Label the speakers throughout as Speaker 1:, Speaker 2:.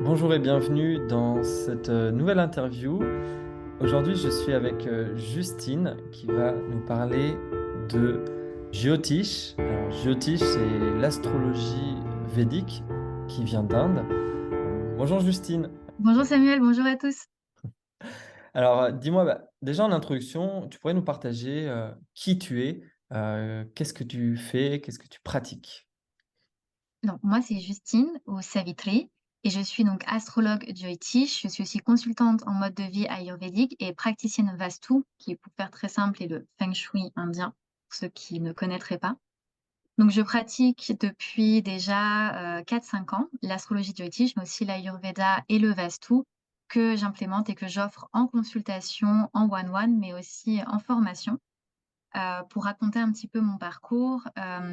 Speaker 1: Bonjour et bienvenue dans cette nouvelle interview. Aujourd'hui, je suis avec Justine qui va nous parler de Jyotish. Alors, Jyotish, c'est l'astrologie védique qui vient d'Inde. Bonjour Justine.
Speaker 2: Bonjour Samuel, bonjour à tous.
Speaker 1: Alors, dis-moi, déjà en introduction, tu pourrais nous partager qui tu es, qu'est-ce que tu fais, qu'est-ce que tu pratiques?
Speaker 2: Donc moi c'est Justine ou Savitri et je suis donc astrologue Jyotish. Je suis aussi consultante en mode de vie ayurvédique et praticienne Vastu, qui pour faire très simple est le Feng Shui indien, pour ceux qui ne connaîtraient pas. Donc je pratique depuis déjà 4-5 ans l'astrologie Jyotish, mais aussi l'Ayurveda et le Vastu que j'implémente et que j'offre en consultation, en one-one, mais aussi en formation. Pour raconter un petit peu mon parcours,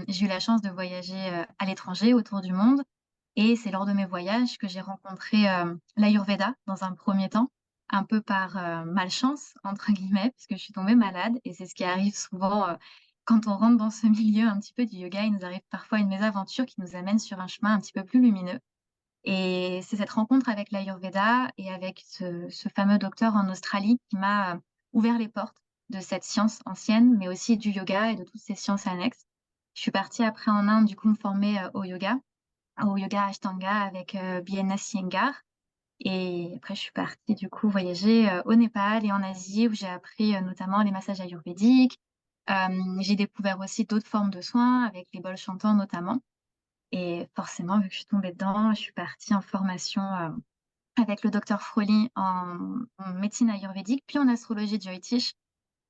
Speaker 2: j'ai eu la chance de voyager, à l'étranger, autour du monde et c'est lors de mes voyages que j'ai rencontré, l'Ayurveda dans un premier temps, un peu par, «malchance» entre guillemets, puisque je suis tombée malade et c'est ce qui arrive souvent, quand on rentre dans ce milieu un petit peu du yoga. Il nous arrive parfois une mésaventure qui nous amène sur un chemin un petit peu plus lumineux et c'est cette rencontre avec l'Ayurveda et avec ce fameux docteur en Australie qui m'a, ouvert les portes de cette science ancienne, mais aussi du yoga et de toutes ces sciences annexes. Je suis partie après en Inde, du coup, me former, au yoga Ashtanga avec, BNS Iyengar et après je suis partie, du coup, voyager, au Népal et en Asie où j'ai appris, notamment les massages ayurvédiques. J'ai découvert aussi d'autres formes de soins avec les bols chantants notamment et forcément, vu que je suis tombée dedans, je suis partie en formation, avec le docteur Froli en médecine ayurvédique, puis en astrologie Jyotish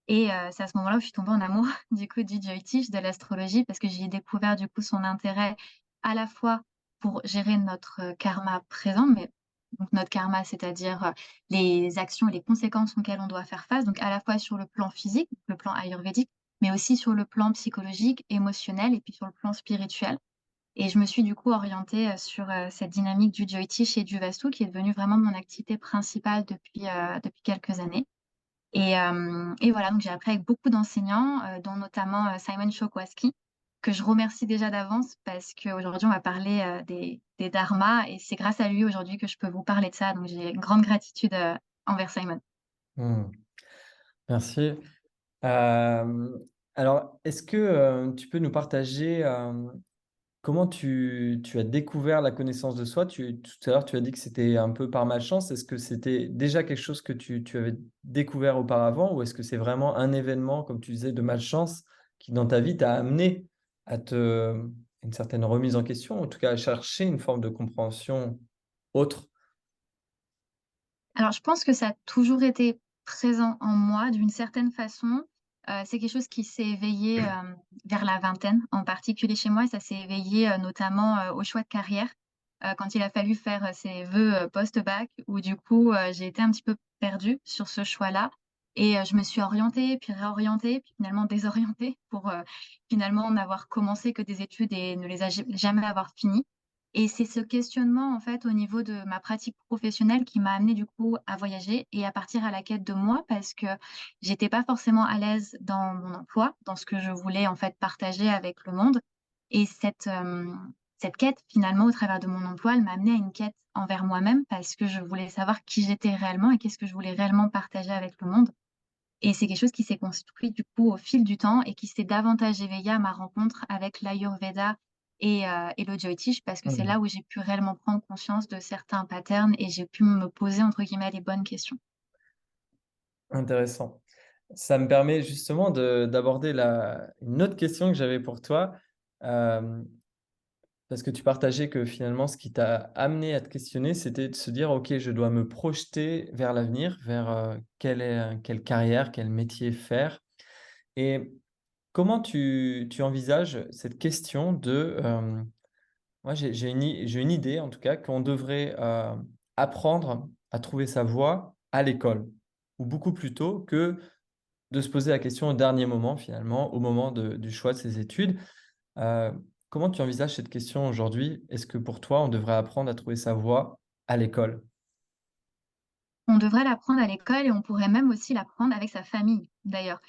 Speaker 2: et c'est à ce moment-là où je suis tombée en amour du coup du Jyotish, de l'astrologie parce que j'y ai découvert du coup son intérêt à la fois pour gérer notre, karma présent, mais donc notre karma, c'est-à-dire, les actions et les conséquences auxquelles on doit faire face, donc à la fois sur le plan physique, le plan ayurvédique, mais aussi sur le plan psychologique, émotionnel et puis sur le plan spirituel. Et je me suis du coup orientée, sur, cette dynamique du Jyotish et du Vastu qui est devenue vraiment mon activité principale depuis quelques années. Et voilà, donc j'ai appris avec beaucoup d'enseignants, dont notamment, Simon Chokwaski, que je remercie déjà d'avance parce qu'aujourd'hui on va parler, des dharmas et c'est grâce à lui aujourd'hui que je peux vous parler de ça, donc j'ai une grande gratitude, envers Simon.
Speaker 1: Hmm, merci. Euh, alors, est-ce que tu peux nous partager comment tu as découvert la connaissance de soi? Tout à l'heure, tu as dit que c'était un peu par malchance. Est-ce que c'était déjà quelque chose que tu avais découvert auparavant ou est-ce que c'est vraiment un événement, comme tu disais, de malchance qui, dans ta vie, t'a amené à une certaine remise en question, en tout cas à chercher une forme de compréhension autre?
Speaker 2: Alors je pense que ça a toujours été présent en moi d'une certaine façon. C'est quelque chose qui s'est éveillé, vers la vingtaine, en particulier chez moi et ça s'est éveillé, notamment, au choix de carrière, quand il a fallu faire, ses vœux, post-bac où du coup, j'ai été un petit peu perdue sur ce choix-là et je me suis orientée, puis réorientée, puis finalement désorientée pour, finalement n'avoir commencé que des études et ne les a jamais avoir finies. Et c'est ce questionnement, en fait, au niveau de ma pratique professionnelle qui m'a amenée, du coup, à voyager et à partir à la quête de moi parce que j'étais pas forcément à l'aise dans mon emploi, dans ce que je voulais, en fait, partager avec le monde. Et cette quête, finalement, au travers de mon emploi, elle m'a amenée à une quête envers moi-même parce que je voulais savoir qui j'étais réellement et qu'est-ce que je voulais réellement partager avec le monde. Et c'est quelque chose qui s'est construit du coup au fil du temps et qui s'est davantage éveillé à ma rencontre avec l'Ayurveda et le Jyotish parce que c'est
Speaker 1: Hmm,
Speaker 2: là où j'ai pu réellement prendre conscience de certains patterns et j'ai pu me poser entre guillemets «les bonnes questions».
Speaker 1: intéressant. Ça me permet justement d'aborder une autre question que j'avais pour toi. Euh, Parce que tu partageais que finalement, ce qui t'a amené à te questionner, c'était de se dire, OK, je dois me projeter vers l'avenir, vers quelle carrière, quel métier faire. Et comment tu envisages cette question de... moi, j'ai une idée, en tout cas, qu'on devrait apprendre à trouver sa voie à l'école, ou beaucoup plus tôt que de se poser la question au dernier moment, finalement, au moment du choix de ses études. Euh, Comment tu envisages cette question aujourd'hui? Est-ce que pour toi, on devrait apprendre à trouver sa voie à l'école?
Speaker 2: On devrait l'apprendre à l'école et on pourrait même aussi l'apprendre avec sa famille d'ailleurs.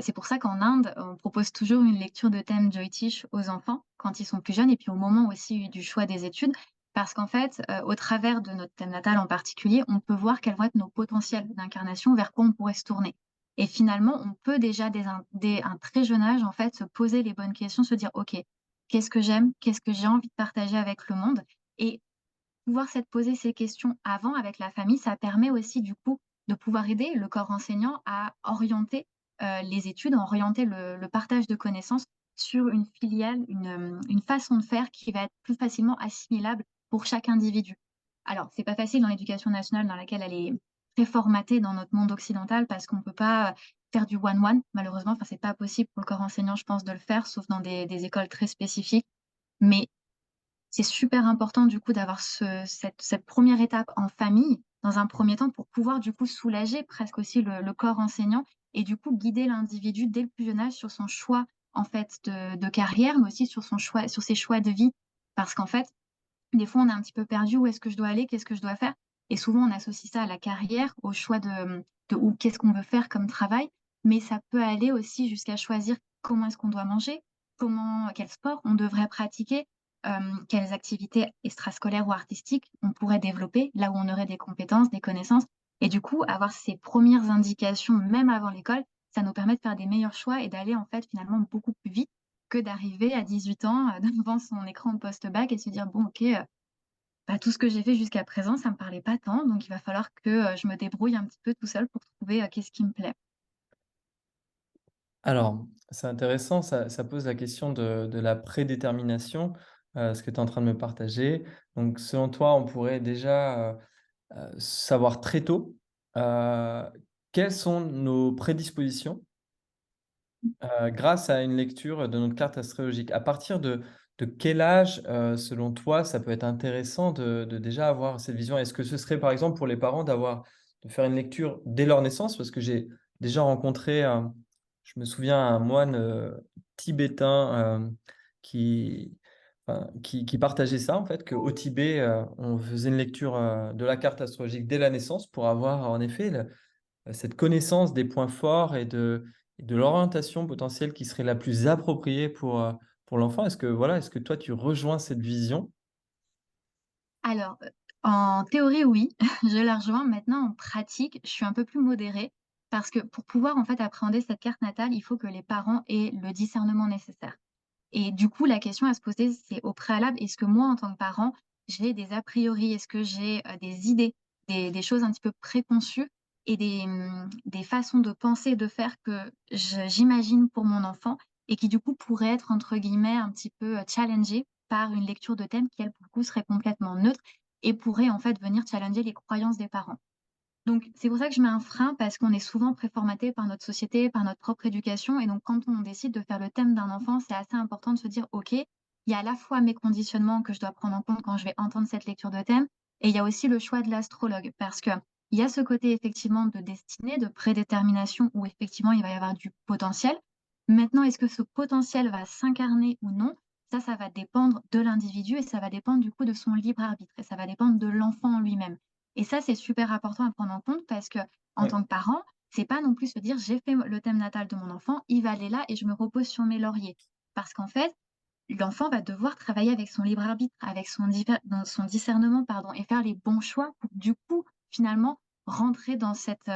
Speaker 2: C'est pour ça qu'en Inde, on propose toujours une lecture de thème Jyotish aux enfants quand ils sont plus jeunes et puis au moment aussi du choix des études Parce qu'en fait, au travers de notre thème natal en particulier, on peut voir quels vont être nos potentiels d'incarnation, vers quoi on pourrait se tourner. Et finalement, on peut déjà dès un très jeune âge, en fait, se poser les bonnes questions, se dire: «OK, qu'est-ce que j'aime? Qu'est-ce que j'ai envie de partager avec le monde?» Et pouvoir s'être poser ces questions avant avec la famille, ça permet aussi du coup de pouvoir aider le corps enseignant à orienter, les études, à orienter le partage de connaissances sur une filiale, une façon de faire qui va être plus facilement assimilable pour chaque individu. Alors, c'est pas facile dans l'éducation nationale dans laquelle elle est très formatée dans notre monde occidental parce qu'on peut pas, faire du one-one malheureusement, enfin c'est pas possible pour le corps enseignant je pense de le faire sauf dans des écoles très spécifiques. Mais c'est super important du coup d'avoir cette 1re étape en famille, dans un premier temps pour pouvoir du coup soulager presque aussi le corps enseignant et du coup guider l'individu dès le plus jeune âge sur son choix en fait de carrière, mais aussi sur ses choix de vie. Parce qu'en fait, des fois on est un petit peu perdu, où est-ce que je dois aller? Qu'est-ce que je dois faire? Et souvent on associe ça à la carrière, au choix de ou qu'est-ce qu'on veut faire comme travail, mais ça peut aller aussi jusqu'à choisir comment est-ce qu'on doit manger, quel sport on devrait pratiquer, quelles activités extrascolaires ou artistiques on pourrait développer, là où on aurait des compétences, des connaissances et du coup, avoir ces premières indications, même avant l'école, ça nous permet de faire des meilleurs choix et d'aller en fait, finalement, beaucoup plus vite que d'arriver à 18 ans, devant son écran post-bac et se dire: «Bon OK, bah, tout ce que j'ai fait jusqu'à présent, ça me parlait pas tant, donc il va falloir que, je me débrouille un petit peu tout seul pour trouver, qu'est-ce qui me plaît».
Speaker 1: Alors, c'est intéressant, ça pose la question de la prédétermination, ce que tu es en train de me partager. Donc selon toi, on pourrait déjà, savoir très tôt, heu, quelles sont nos prédispositions, grâce à une lecture de notre carte astrologique. À partir de quel âge, selon toi, ça peut être intéressant de déjà avoir cette vision? Est-ce que ce serait, par exemple, pour les parents de faire une lecture dès leur naissance? Parce que j'ai déjà rencontré, je me souviens, un moine, tibétain, qui qui partageait ça, en fait, qu'au Tibet, on faisait une lecture, de la carte astrologique dès la naissance pour avoir, en effet, cette connaissance des points forts et de l'orientation potentielle qui serait la plus appropriée pour l'enfant. Est-ce que toi, tu rejoins cette vision?
Speaker 2: Alors, en théorie, oui, je la rejoins. Maintenant, en pratique, je suis un peu plus modérée parce que pour pouvoir, en fait, appréhender cette carte natale, il faut que les parents aient le discernement nécessaire. Et du coup, la question à se poser, c'est au préalable, est-ce que moi, en tant que parent, j'ai des a priori? Est-ce que j'ai, des idées, des choses un petit peu préconçues et des façons de penser et de faire que j'imagine pour mon enfant et qui, du coup, pourraient être, entre guillemets, un petit peu, challengées par une lecture de thème qui, elle, pour le coup, serait complètement neutre et pourrait, en fait, venir challenger les croyances des parents. Donc c'est pour ça que je mets un frein parce qu'on est souvent préformaté par notre société, par notre propre éducation et donc quand on décide de faire le thème d'un enfant, c'est assez important de se dire: «OK, il y a à la fois mes conditionnements que je dois prendre en compte quand je vais entendre cette lecture de thème et il y a aussi le choix de l'astrologue». Parce qu'il y a ce côté effectivement de destinée, de prédétermination où effectivement il va y avoir du potentiel. Maintenant, est-ce que ce potentiel va s'incarner ou non? Ça va dépendre de l'individu et ça va dépendre du coup de son libre arbitre et ça va dépendre de l'enfant en lui-même. Et ça, c'est super important à prendre en compte parce que en
Speaker 1: Oui.
Speaker 2: tant que parent, c'est pas non plus se dire: «J'ai fait le thème natal de mon enfant, il va aller là et je me repose sur mes lauriers». Parce qu'en fait, l'enfant va devoir travailler avec son libre arbitre, avec son discernement, pardon et faire les bons choix pour du coup, finalement, rentrer dans cette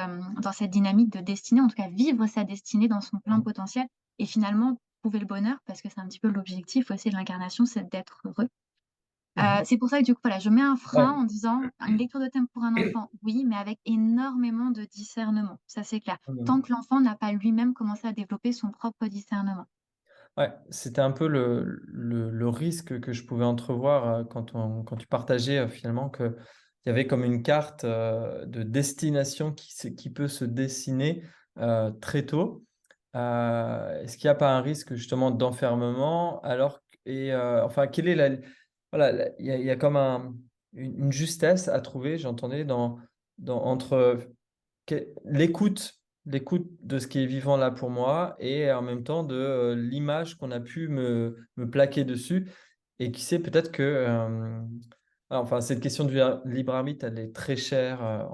Speaker 2: dynamique de destinée, en tout cas vivre sa destinée dans son plein
Speaker 1: Mmh.
Speaker 2: potentiel et finalement trouver le bonheur parce que c'est un petit peu l'objectif aussi de l'incarnation, c'est d'être heureux.
Speaker 1: Mmh.
Speaker 2: C'est pour ça que du coup, voilà, je mets un frein
Speaker 1: Ouais.
Speaker 2: en disant: «Une lecture de thème pour un enfant, oui, mais avec énormément de discernement». Ça, c'est clair. Tant
Speaker 1: Mmh.
Speaker 2: que l'enfant n'a pas lui-même commencé à développer son propre discernement.
Speaker 1: Ouais, c'était un peu le risque que je pouvais entrevoir, quand tu partageais, finalement qu'il y avait comme une carte, de destination qui peut se dessiner, très tôt. Est-ce qu'il n'y a pas un risque justement d'enfermement alors q et enfin quelle est la voilà, il y a comme une justesse à trouver, j'entendais entre l'écoute de ce qui est vivant là pour moi et en même temps de, l'image qu'on a pu me plaquer dessus et qui sait peut-être que, voilà, enfin cette question du libre arbitre, elle est très chère,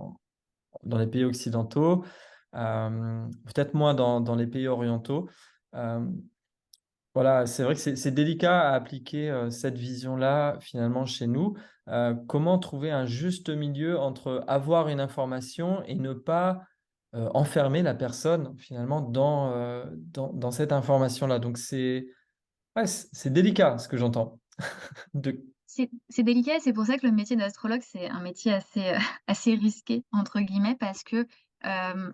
Speaker 1: dans les pays occidentaux, peut-être moins dans les pays orientaux. Hem, Voilà, c'est vrai que c'est délicat à appliquer, cette vision-là, finalement, chez nous. Comment trouver un juste milieu entre avoir une information et ne pas, enfermer la personne, finalement, dans cette information-là? Donc c'est ouais, c'est délicat, ce que j'entends. De
Speaker 2: C'est délicat et c'est pour ça que le métier d'astrologue, c'est un métier assez, assez «risqué» entre guillemets parce que,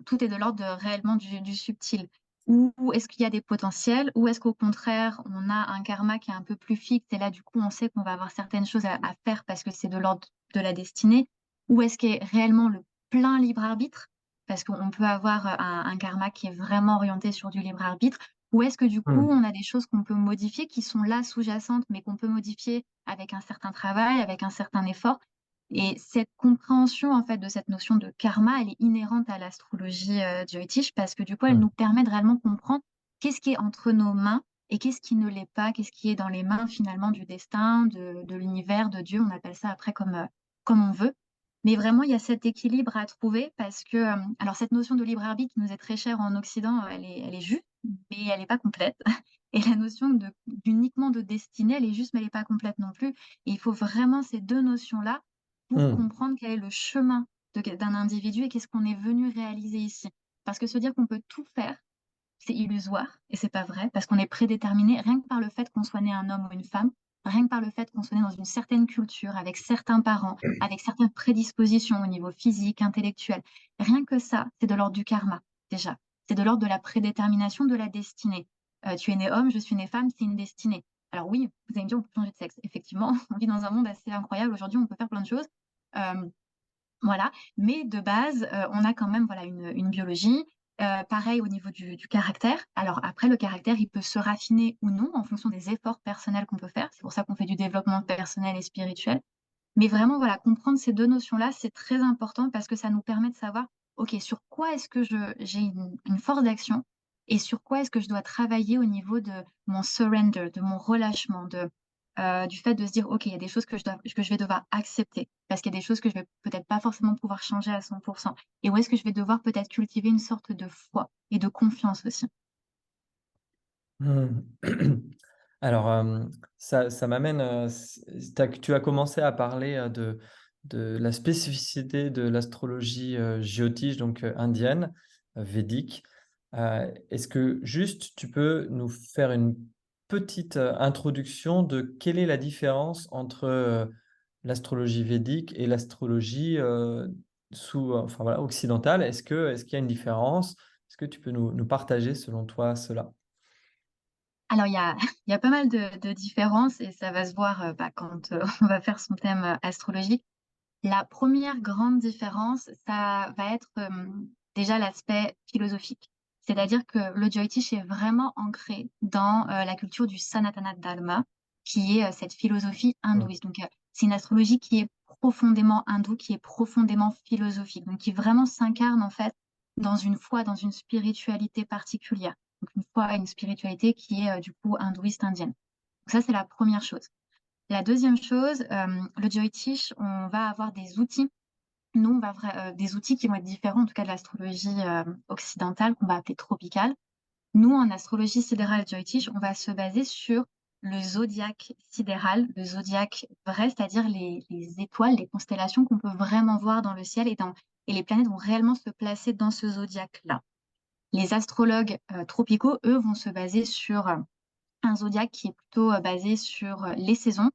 Speaker 2: tout est de l'ordre de réellement du subtil. Où est-ce qu'il y a des potentiels? Ou est-ce qu'au contraire, on a un karma qui est un peu plus fixe et là, du coup, on sait qu'on va avoir certaines choses à faire parce que c'est de l'ordre de la destinée? Ou est-ce qu'il y a réellement le plein libre arbitre? Parce qu'on peut avoir, un karma qui est vraiment orienté sur du libre arbitre. Ou est-ce que du coup,
Speaker 1: mmh,
Speaker 2: on a des choses qu'on peut modifier, qui sont là sous-jacentes, mais qu'on peut modifier avec un certain travail, avec un certain effort? Et cette compréhension, en fait, de cette notion de karma, elle est inhérente à l'astrologie, jyotish parce que du coup, elle
Speaker 1: mmh,
Speaker 2: nous permet de réellement comprendre qu'est-ce qui est entre nos mains et qu'est-ce qui ne l'est pas, qu'est-ce qui est dans les mains finalement du destin, de l'univers, de Dieu, on appelle ça après comme on veut. Mais vraiment, il y a cet équilibre à trouver parce que, alors cette notion de libre arbitre qui nous est très chère en Occident, elle est juste, mais elle est pas complète. Et la notion d'uniquement de destinée, elle est juste, mais elle est pas complète non plus. Et il faut vraiment ces 2 notions-là pour
Speaker 1: mmh,
Speaker 2: comprendre quel est le chemin d'un individu et qu'est-ce qu'on est venu réaliser ici. Parce que se dire qu'on peut tout faire, c'est illusoire et c'est pas vrai parce qu'on est prédéterminé rien que par le fait qu'on soit né un homme ou une femme, rien que par le fait qu'on soit né dans une certaine culture, avec certains parents, avec certaines prédispositions au niveau physique, intellectuel. Rien que ça, c'est de l'ordre du karma, déjà. C'est de l'ordre de la prédétermination de la destinée. Tu es né homme, je suis née femme, c'est une destinée. Alors oui, vous allez me dire, on peut changer de sexe. Effectivement, on vit dans un monde assez incroyable. Aujourd'hui, on peut faire plein de choses. Hem voilà, mais de base, on a quand même, voilà, une biologie. Pareil au niveau du caractère. Alors après, le caractère, il peut se raffiner ou non en fonction des efforts personnels qu'on peut faire. C'est pour ça qu'on fait du développement personnel et spirituel. Mais vraiment, voilà, comprendre ces 2 notions-là, c'est très important parce que ça nous permet de savoir: «OK, sur quoi est-ce que j'ai une force d'action et sur quoi est-ce que je dois travailler au niveau de mon surrender, de mon relâchement, du fait de se dire: "OK, il y a des choses que je vais devoir accepter, parce qu'il y a des choses que je vais peut-être pas forcément pouvoir changer à 100 et où est-ce que je vais devoir peut-être cultiver une sorte de foi et de confiance aussi."
Speaker 1: mmh. Alors, ça m'amène, tu as commencé à parler, de la spécificité de l'astrologie, jyotish, donc, indienne, védique. Est-ce que juste tu peux nous faire une petite, introduction de quelle est la différence entre, l'astrologie védique et l'astrologie, enfin voilà, occidentale? Est-ce qu'il y a une différence? Est-ce que tu peux nous partager selon toi cela?
Speaker 2: Alors il y a pas mal de différences et ça va se voir, bah, quand, on va faire son thème, astrologique. La première grande différence, ça va être, déjà l'aspect philosophique. C'est-à-dire que le Jyotish est vraiment ancré dans, la culture du Sanatana Dharma, qui est, cette philosophie
Speaker 1: Mmh.
Speaker 2: hindouiste. Donc, c'est une astrologie qui est profondément hindoue, qui est profondément philosophique, donc qui vraiment s'incarne, en fait, dans une foi, dans une spiritualité particulière. Donc une foi et une spiritualité qui est, du coup, hindouiste indienne. Donc ça, c'est la première chose. La deuxième chose, le Jyotish, on va avoir des outils. Nous, on va des outils qui vont être différents, en tout cas de l'astrologie, occidentale qu'on va appeler tropicale. Nous, en astrologie sidérale Jyotish, on va se baser sur le zodiaque sidéral, le zodiaque vrai, c'est-à-dire les étoiles, les constellations qu'on peut vraiment voir dans le ciel et les planètes vont réellement se placer dans ce zodiaque-là. Les astrologues, tropicaux, eux, vont se baser sur, un zodiaque qui est plutôt, basé sur, les saisons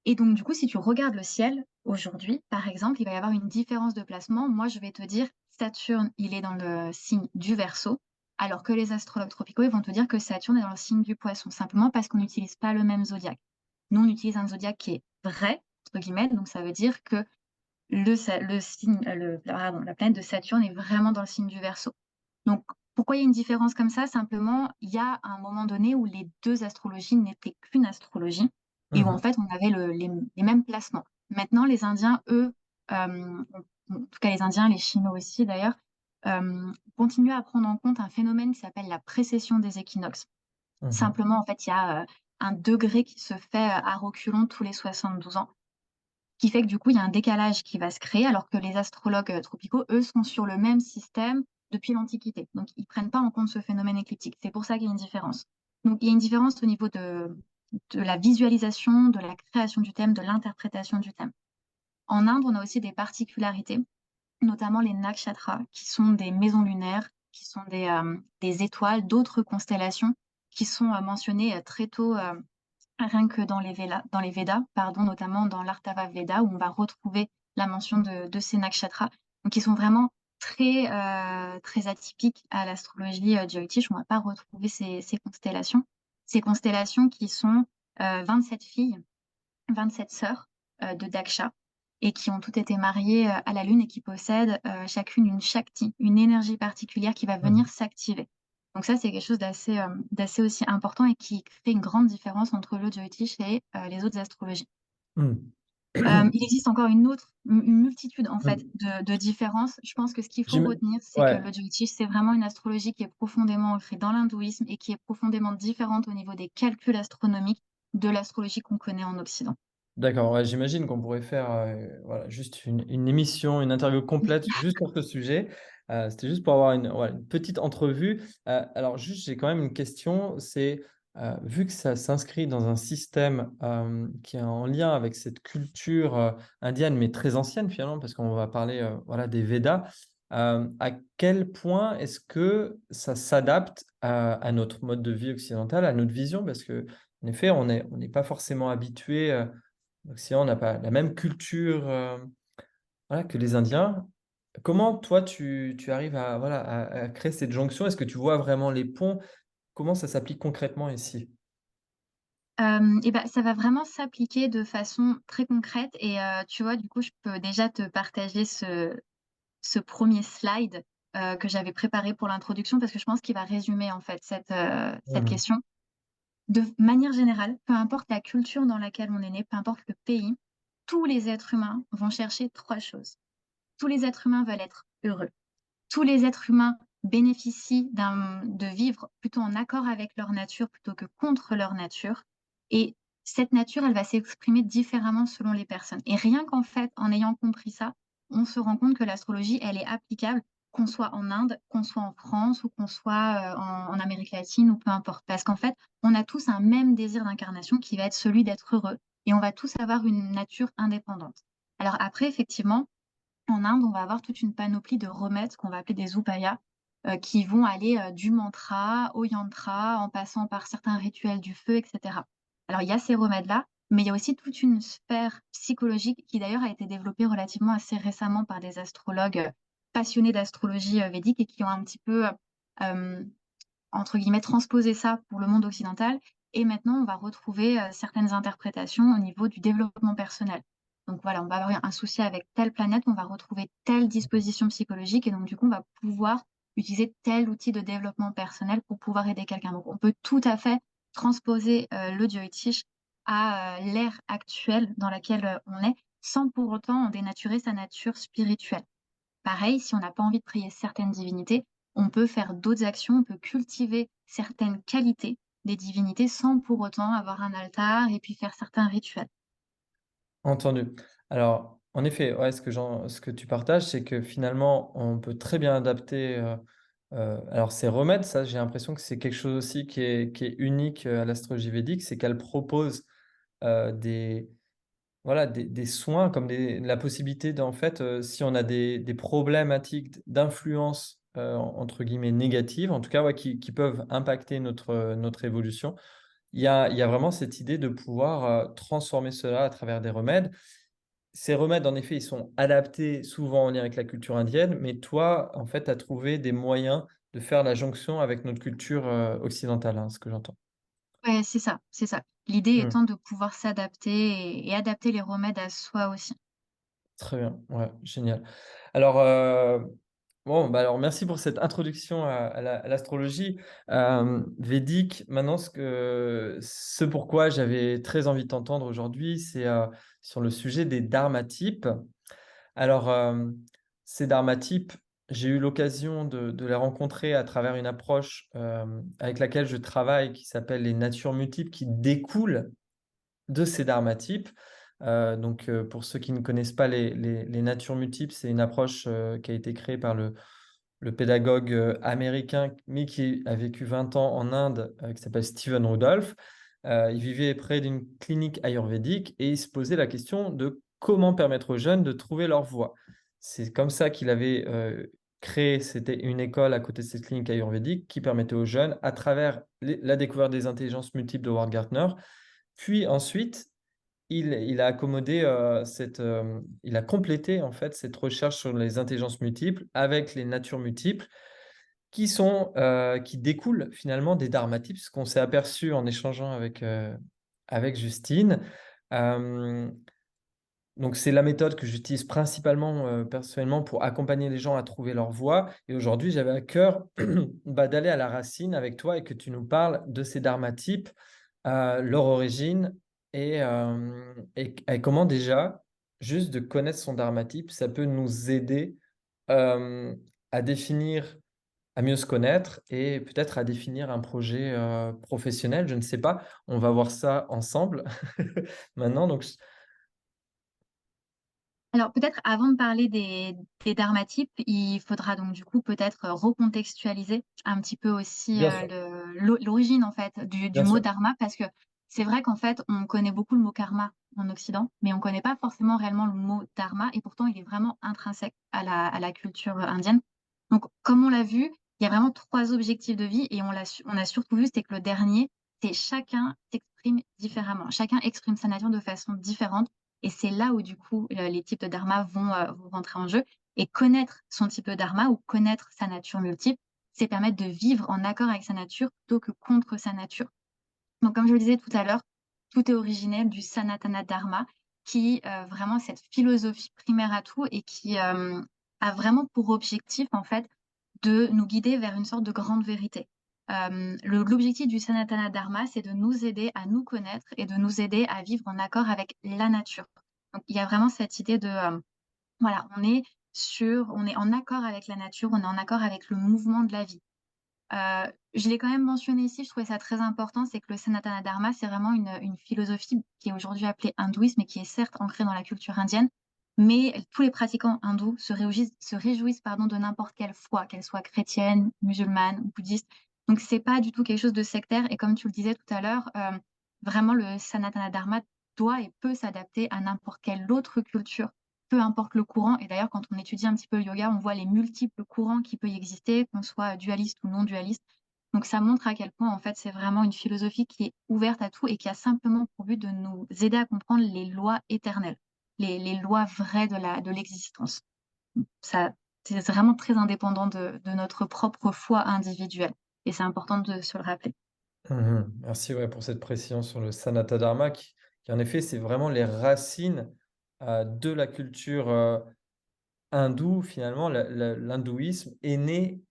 Speaker 2: et donc du coup, si tu regardes le ciel, aujourd'hui, par exemple, il va y avoir une différence de placement. Moi, je vais te dire: «Saturne, il est dans le signe du Verseau», alors que les astrologues tropicaux, ils vont te dire que Saturne est dans le signe du Poisson, simplement parce qu'on n'utilise pas le même zodiaque. Nous, on utilise un zodiaque qui est «vrai» entre guillemets, donc ça veut dire que le signe, la planète de Saturne est vraiment dans le signe du Verseau. Donc pourquoi il y a une différence comme ça? Simplement, il y a un moment donné où les 2 astrologies n'étaient qu'une astrologie et où en
Speaker 1: Mmh.
Speaker 2: fait on avait les mêmes placements. Maintenant les Indiens, eux, en tout cas les Indiens, les Chinois aussi d'ailleurs, continuent à prendre en compte un phénomène qui s'appelle la précession des équinoxes.
Speaker 1: Mmh.
Speaker 2: Simplement en fait, il y a, un degré qui se fait, à reculons tous les 72 ans, qui fait que du coup, il y a un décalage qui va se créer alors que les astrologues, tropicaux, eux, sont sur le même système depuis l'Antiquité. Donc ils prennent pas en compte ce phénomène écliptique. C'est pour ça qu'il y a une différence. Donc, il y a une différence au niveau de la visualisation, de la création du thème, de l'interprétation du thème. En Inde, on a aussi des particularités, notamment les nakshatras, qui sont des maisons lunaires, qui sont des étoiles, d'autres constellations qui sont mentionnées très tôt, rien que dans les Védas, pardon, notamment dans l'Artava Veda, où on va retrouver la mention de ces nakshatras. Donc, ils sont vraiment très atypiques à l'astrologie jyotish. On ne va pas retrouver ces constellations. Ces constellations qui sont 27 filles, 27 sœurs de Daksha, et qui ont toutes été mariées à la Lune et qui possèdent chacune une Shakti, une énergie particulière qui va venir s'activer. Donc ça, c'est quelque chose d'assez aussi important et qui fait une grande différence entre le Jyotish et les autres astrologies.
Speaker 1: Mhm.
Speaker 2: Il existe encore une multitude en fait
Speaker 1: Mhm.
Speaker 2: de différences. Je pense que ce qu'il faut
Speaker 1: J'im-
Speaker 2: retenir, c'est que
Speaker 1: Ouais,
Speaker 2: le Jyotish, c'est vraiment une astrologie qui est profondément ancrée dans l'hindouisme et qui est profondément différente au niveau des calculs astronomiques de l'astrologie qu'on connaît en Occident.
Speaker 1: d'accord. Ouais, j'imagine qu'on pourrait faire voilà, juste une émission, une interview complète juste pour ce sujet. C'était juste pour avoir voilà, une petite entrevue. Alors, juste, j'ai quand même une question. C'est vu que ça s'inscrit dans un système qui est en lien avec cette culture indienne, mais très ancienne finalement, parce qu'on va parler voilà, des Védas, à quel point est-ce que ça s'adapte à notre mode de vie occidental, à notre vision? Parce que, en effet, on n'est pas forcément habitué. Donc, si on n'a pas la même culture voilà, que les Indiens, comment toi tu arrives à, voilà, à créer cette jonction? Est-ce que tu vois vraiment les ponts? Comment ça s'applique concrètement ici?
Speaker 2: Et bah, ça va vraiment s'appliquer de façon très concrète et tu vois, du coup, je peux déjà te partager ce 1er slide, que j'avais préparé pour l'introduction parce que je pense qu'il va résumer, en fait, cette
Speaker 1: Mhm.
Speaker 2: question. De manière générale, peu importe la culture dans laquelle on est né, peu importe le pays, tous les êtres humains vont chercher 3 choses. Tous les êtres humains veulent être heureux. Tous les êtres humains bénéficient de vivre plutôt en accord avec leur nature plutôt que contre leur nature. Et cette nature, elle va s'exprimer différemment selon les personnes. Et rien qu'en fait, en ayant compris ça, on se rend compte que l'astrologie, elle est applicable qu'on soit en Inde, qu'on soit en France ou qu'on soit en Amérique latine ou peu importe. Parce qu'en fait, on a tous un même désir d'incarnation qui va être celui d'être heureux. Et on va tous avoir une nature indépendante. Alors après, effectivement, en Inde, on va avoir toute une panoplie de remèdes qu'on va appeler des upayas, qui vont aller, du mantra au yantra, en passant par certains rituels du feu et cetera. Alors il y a ces remèdes-là, mais il y a aussi toute une sphère psychologique qui d'ailleurs a été développée relativement assez récemment par des astrologues, passionnés d'astrologie, védique et qui ont un petit peu, hem, entre guillemets «transposé» ça pour le monde occidental et maintenant on va retrouver, certaines interprétations au niveau du développement personnel. Donc voilà, on va avoir un souci avec telle planète, on va retrouver telle disposition psychologique et donc du coup, on va pouvoir utiliser tel outil de développement personnel pour pouvoir aider quelqu'un. Donc on peut tout à fait transposer, le Jyotish à, l'ère actuelle dans laquelle, on est, sans pour autant en dénaturer sa nature spirituelle. Pareil, si on n'a pas envie de prier certaines divinités, on peut faire d'autres actions, on peut cultiver certaines qualités des divinités sans pour autant avoir un altar et puis faire certains rituels.
Speaker 1: Entendu. Alors, en effet, ouais, ce que tu partages, c'est que finalement, on peut très bien adapter. Alors, ces remèdes, ça, j'ai l'impression que c'est quelque chose aussi qui est unique à l'astrologie védique, c'est qu'elle propose des, voilà, des soins comme la possibilité d'en fait, si on a des problématiques d'influence, entre guillemets «négatives», en tout cas, ouais, qui peuvent impacter notre évolution, il y a vraiment cette idée de pouvoir transformer cela à travers des remèdes. Ces remèdes, en effet, ils sont adaptés souvent en lien avec la culture indienne, mais toi, en fait, tu as trouvé des moyens de faire la jonction avec notre culture occidentale, hein, ce que j'entends.
Speaker 2: Ouais, c'est ça, c'est ça. L'idée
Speaker 1: Mmh.
Speaker 2: étant de pouvoir s'adapter et adapter les remèdes à soi aussi.
Speaker 1: Très bien, ouais, génial. Alors, bon, bah, alors merci pour cette introduction à l'astrologie, védique. Maintenant ce pourquoi j'avais très envie de t'entendre aujourd'hui, c'est, sur le sujet des dharmatypes. Alors, ces dharmatypes, j'ai eu l'occasion de les rencontrer à travers une approche, avec laquelle je travaille qui s'appelle les natures multiples qui découlent de ces dharmatypes. Donc, pour ceux qui ne connaissent pas les natures multiples, c'est une approche, qui a été créée par le pédagogue américain, mais qui a vécu 20 ans en Inde, qui s'appelle Stephen Rudolph. Il vivait près d'une clinique ayurvédique et il se posait la question de comment permettre aux jeunes de trouver leur voie. C'est comme ça qu'il avait créé, c'était une école à côté de cette clinique ayurvédique qui permettait aux jeunes, à travers la découverte des intelligences multiples de Howard Gardner, puis ensuite, il a accommodé, il a complété en fait cette recherche sur les intelligences multiples avec les natures multiples qui découlent finalement des dharmatypes, ce qu'on s'est aperçu en échangeant avec Justine. Hem, donc c'est la méthode que j'utilise principalement, personnellement pour accompagner les gens à trouver leur voie et aujourd'hui, j'avais à cœur, d'aller à la racine avec toi et que tu nous parles de ces dharmatypes, leur origine et comment déjà, juste de connaître son dharmatype, ça peut nous aider, à définir à mieux se connaître et peut-être à définir un projet, professionnel, je ne sais pas. On va voir ça ensemble maintenant donc
Speaker 2: Alors peut-être avant de parler des dharmatypes, il faudra donc du coup peut-être, recontextualiser un petit peu aussi,
Speaker 1: bien sûr,
Speaker 2: l'origine en fait du
Speaker 1: bien
Speaker 2: mot
Speaker 1: sûr.
Speaker 2: dharma parce que c'est vrai qu'en fait on connaît beaucoup le mot karma en occident, mais on connaît pas forcément réellement le mot dharma et pourtant il est vraiment intrinsèque à la culture, indienne. Donc comme on l'a vu, il y a vraiment 3 objectifs de vie et on a surtout vu, c'est que le dernier, c'est chacun s'exprime différemment. Chacun exprime sa nature de façon différente et c'est là où du coup, les types de dharma vont rentrer en jeu et connaître son type de dharma ou connaître sa nature multiple, c'est permettre de vivre en accord avec sa nature plutôt que contre sa nature. Donc comme je le disais tout à l'heure, tout est originaire du Sanatana Dharma qui, vraiment cette philosophie primaire à tout et qui, a vraiment pour objectif en fait de nous guider vers une sorte de grande vérité. L'objectif du Sanatana Dharma, c'est de nous aider à nous connaître et de nous aider à vivre en accord avec la nature. Donc il y a vraiment cette idée de, voilà, on est en accord avec la nature, on est en accord avec le mouvement de la vie. Je l'ai quand même mentionné ici, je trouvais ça très important, c'est que le Sanatana Dharma, c'est vraiment une philosophie qui est aujourd'hui appelée hindouisme et qui est certes ancrée dans la culture indienne, mais tous les pratiquants hindous se réjouissent pardon, de n'importe quelle foi, qu'elle soit chrétienne, musulmane ou bouddhiste. Donc c'est pas du tout quelque chose de sectaire et comme tu le disais tout à l'heure, vraiment le Sanatana Dharma doit et peut s'adapter à n'importe quelle autre culture, peu importe le courant. Et d'ailleurs, quand on étudie un petit peu le yoga, on voit les multiples courants qui peuvent y exister, qu'on soit dualiste ou non dualiste. Donc ça montre à quel point, en fait, c'est vraiment une philosophie qui est ouverte à tout et qui a simplement pour but de nous aider à comprendre les lois éternelles, les lois vraies de l'existence. Ça, c'est vraiment très indépendant de notre propre foi individuelle. Et c'est important de se le rappeler.
Speaker 1: Mmh. Merci, ouais, pour cette précision sur le Sanatana Dharma qui en effet, c'est vraiment les racines, de la culture, hindoue finalement. L'hindouisme est né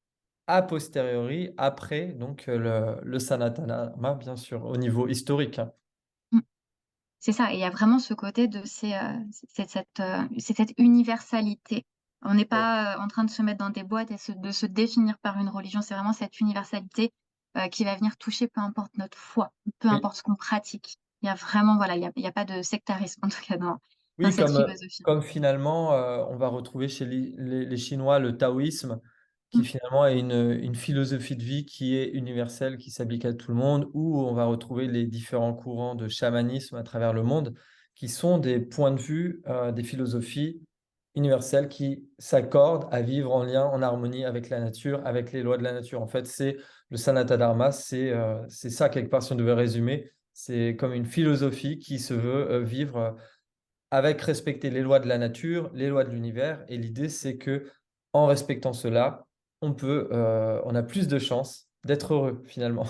Speaker 1: a posteriori, après donc, le Sanatana Dharma bien sûr, au niveau historique, hein.
Speaker 2: Mmh. C'est ça et il y a vraiment ce côté de c'est cette universalité. On n'est
Speaker 1: Oui.
Speaker 2: pas, en train de se mettre dans des boîtes et de se définir par une religion. C'est vraiment cette universalité, qui va venir toucher peu importe notre foi, peu
Speaker 1: Oui.
Speaker 2: importe ce qu'on pratique. Il y a vraiment voilà, il y a pas de sectarisme en tout cas dans
Speaker 1: Oui,
Speaker 2: cette
Speaker 1: comme,
Speaker 2: philosophie.
Speaker 1: comme finalement, on va retrouver chez les Chinois le taoïsme, qui
Speaker 2: Mmh,
Speaker 1: finalement est une philosophie de vie qui est universelle, qui s'applique à tout le monde, où on va retrouver les différents courants de chamanisme à travers le monde, qui sont des points de vue, des philosophies universelles qui s'accordent à vivre en lien, en harmonie avec la nature, avec les lois de la nature. En fait, c'est le Sanatana Dharma, c'est ça quelque part si on devait résumer. C'est comme une philosophie qui se veut, vivre, avec respecter les lois de la nature, les lois de l'univers et l'idée c'est que en respectant cela, on a plus de chances d'être heureux finalement.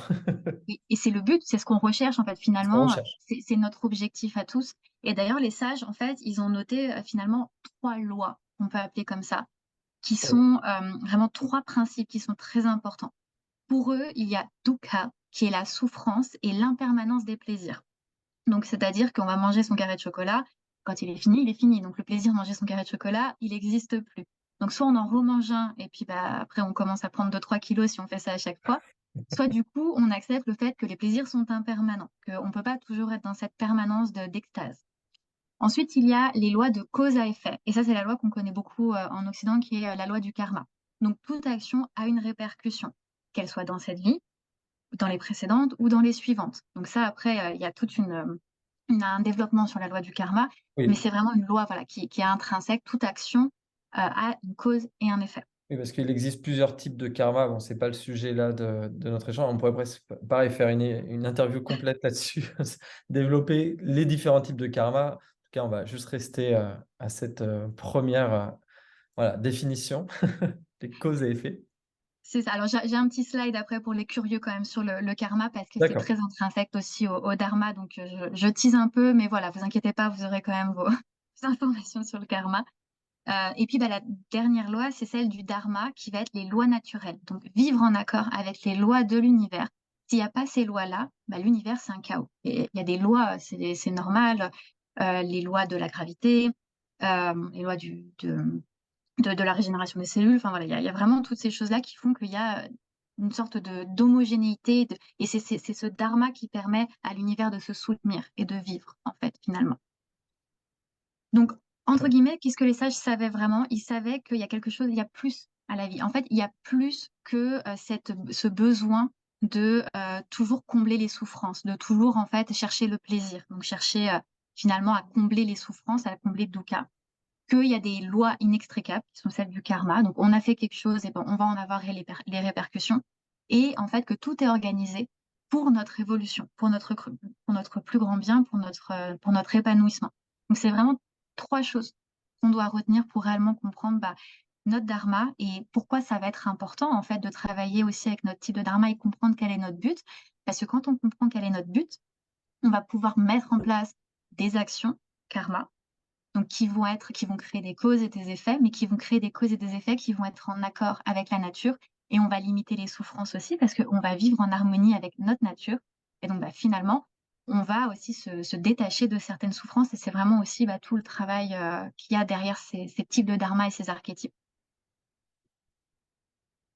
Speaker 2: oui et c'est le but, c'est ce qu'on recherche en fait
Speaker 1: C'est ce qu'on
Speaker 2: finalement,
Speaker 1: recherche.
Speaker 2: c'est notre objectif à tous et d'ailleurs les sages en fait, ils ont noté, finalement 3 lois, on peut appeler comme ça, qui
Speaker 1: Oui.
Speaker 2: sont, vraiment 3 principes qui sont très importants. Pour eux, il y a dukkha, qui est la souffrance et l'impermanence des plaisirs. Donc, c'est-à-dire qu'on va manger son carré de chocolat, quand il est fini. Donc, le plaisir de manger son carré de chocolat, il n'existe plus. Donc, soit on en remange un et puis bah, après, on commence à prendre 2-3 kilos si on fait ça à chaque fois. Soit du coup, on accepte le fait que les plaisirs sont impermanents, qu'on ne peut pas toujours être dans cette permanence d'extase. Ensuite, il y a les lois de cause à effet. Et ça, c'est la loi qu'on connaît beaucoup en Occident, qui est la loi du karma. Donc toute action a une répercussion, qu'elle soit dans cette vie, dans les précédentes ou dans les suivantes. Donc ça après, il y a toute un développement sur la loi du karma, mais
Speaker 1: Oui.
Speaker 2: c'est vraiment une loi, voilà, qui est intrinsèque. Toute action, a une cause et un effet.
Speaker 1: Oui, parce qu'il existe plusieurs types de karma. Bon, c'est pas le sujet là de notre échange. On pourrait presque, pareil, faire une interview complète là-dessus, développer les différents types de karma. En tout cas, on va juste rester à cette première voilà, définition des causes et effets.
Speaker 2: C'est ça. Alors j'ai un petit slide après pour les curieux quand même sur le karma parce que c'est
Speaker 1: D'accord.
Speaker 2: très intrinsèque aussi au dharma, donc je tease un peu, mais voilà, vous inquiétez pas, vous aurez quand même vos informations sur le karma. Et puis, bah, la dernière loi, c'est celle du dharma qui va être les lois naturelles. Donc vivre en accord avec les lois de l'univers. S'il y a pas ces lois-là, bah, l'univers, c'est un chaos. Et il y a des lois, c'est normal, les lois de la gravité, les lois de la régénération des cellules. Enfin voilà, il y a vraiment toutes ces choses-là qui font qu'il y a, une sorte de d'homogénéité et c'est ce dharma qui permet à l'univers de se soutenir et de vivre, en fait, finalement. Donc,
Speaker 1: Très
Speaker 2: entre
Speaker 1: bien.
Speaker 2: guillemets, qu'est-ce que les sages savaient vraiment? Ils savaient qu'il y a quelque chose, il y a plus à la vie. En fait, il y a plus que, ce besoin de, toujours combler les souffrances, de toujours, en fait, chercher le plaisir. Donc chercher, finalement à combler les souffrances, à combler le dukkha. Qu'il y a des lois inextricables qui sont celles du karma. Donc on a fait quelque chose et ben, on va en avoir les répercussions et en fait que tout est organisé pour notre évolution, pour notre plus grand bien, pour notre épanouissement. Donc c'est vraiment 3 choses qu'on doit retenir pour réellement comprendre, bah, notre dharma et pourquoi ça va être important en fait de travailler aussi avec notre type de dharma et comprendre quel est notre but. Parce que quand on comprend quel est notre but, on va pouvoir mettre en place des actions karma donc qui vont créer des causes et des effets, mais qui vont créer des causes et des effets qui vont être en accord avec la nature et on va limiter les souffrances aussi parce qu'on va vivre en harmonie avec notre nature et donc bah, finalement, on va aussi se détacher de certaines souffrances et c'est vraiment aussi, bah, tout le travail, qu'il y a derrière ces types de dharma et ces archétypes.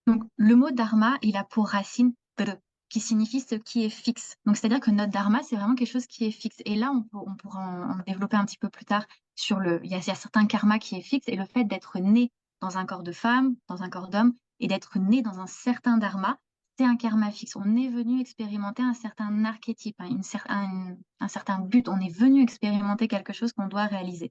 Speaker 2: Donc le mot dharma, il a pour racine dr, qui signifie ce qui est fixe. Donc c'est-à-dire que notre dharma, c'est vraiment quelque chose qui est fixe. Et là, on pourra en développer un petit peu plus tard sur il y a certains karmas qui est fixe et le fait d'être né dans un corps de femme, dans un corps d'homme et d'être né dans un certain dharma, c'est un karma fixe. On est venu expérimenter un certain archétype, hein, un certain but. On est venu expérimenter quelque chose qu'on doit réaliser.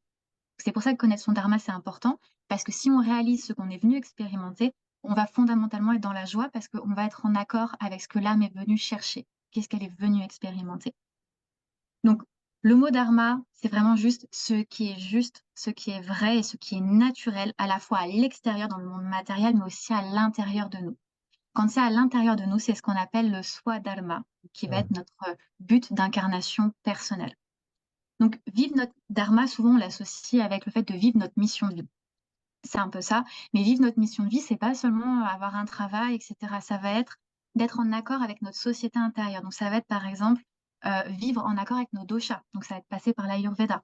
Speaker 2: C'est pour ça que connaître son dharma, c'est important, parce que si on réalise ce qu'on est venu expérimenter, on va fondamentalement être dans la joie parce qu'on va être en accord avec ce que l'âme est venue chercher. Qu'est-ce qu'elle est venue expérimenter? Donc, le mot dharma, c'est vraiment juste, ce qui est vrai et ce qui est naturel, à la fois à l'extérieur dans le monde matériel, mais aussi à l'intérieur de nous. Quand c'est à l'intérieur de nous, c'est ce qu'on appelle le swadharma, qui va être
Speaker 1: Mmh.
Speaker 2: notre but d'incarnation personnelle. Donc, vivre notre dharma, souvent on l'associe avec le fait de vivre notre mission de vie. C'est un peu ça, mais vivre notre mission de vie, c'est pas seulement avoir un travail et cetera. Ça va être d'être en accord avec notre société intérieure. Donc ça va être par exemple, vivre en accord avec nos doshas, donc ça va être passer par l'ayurveda.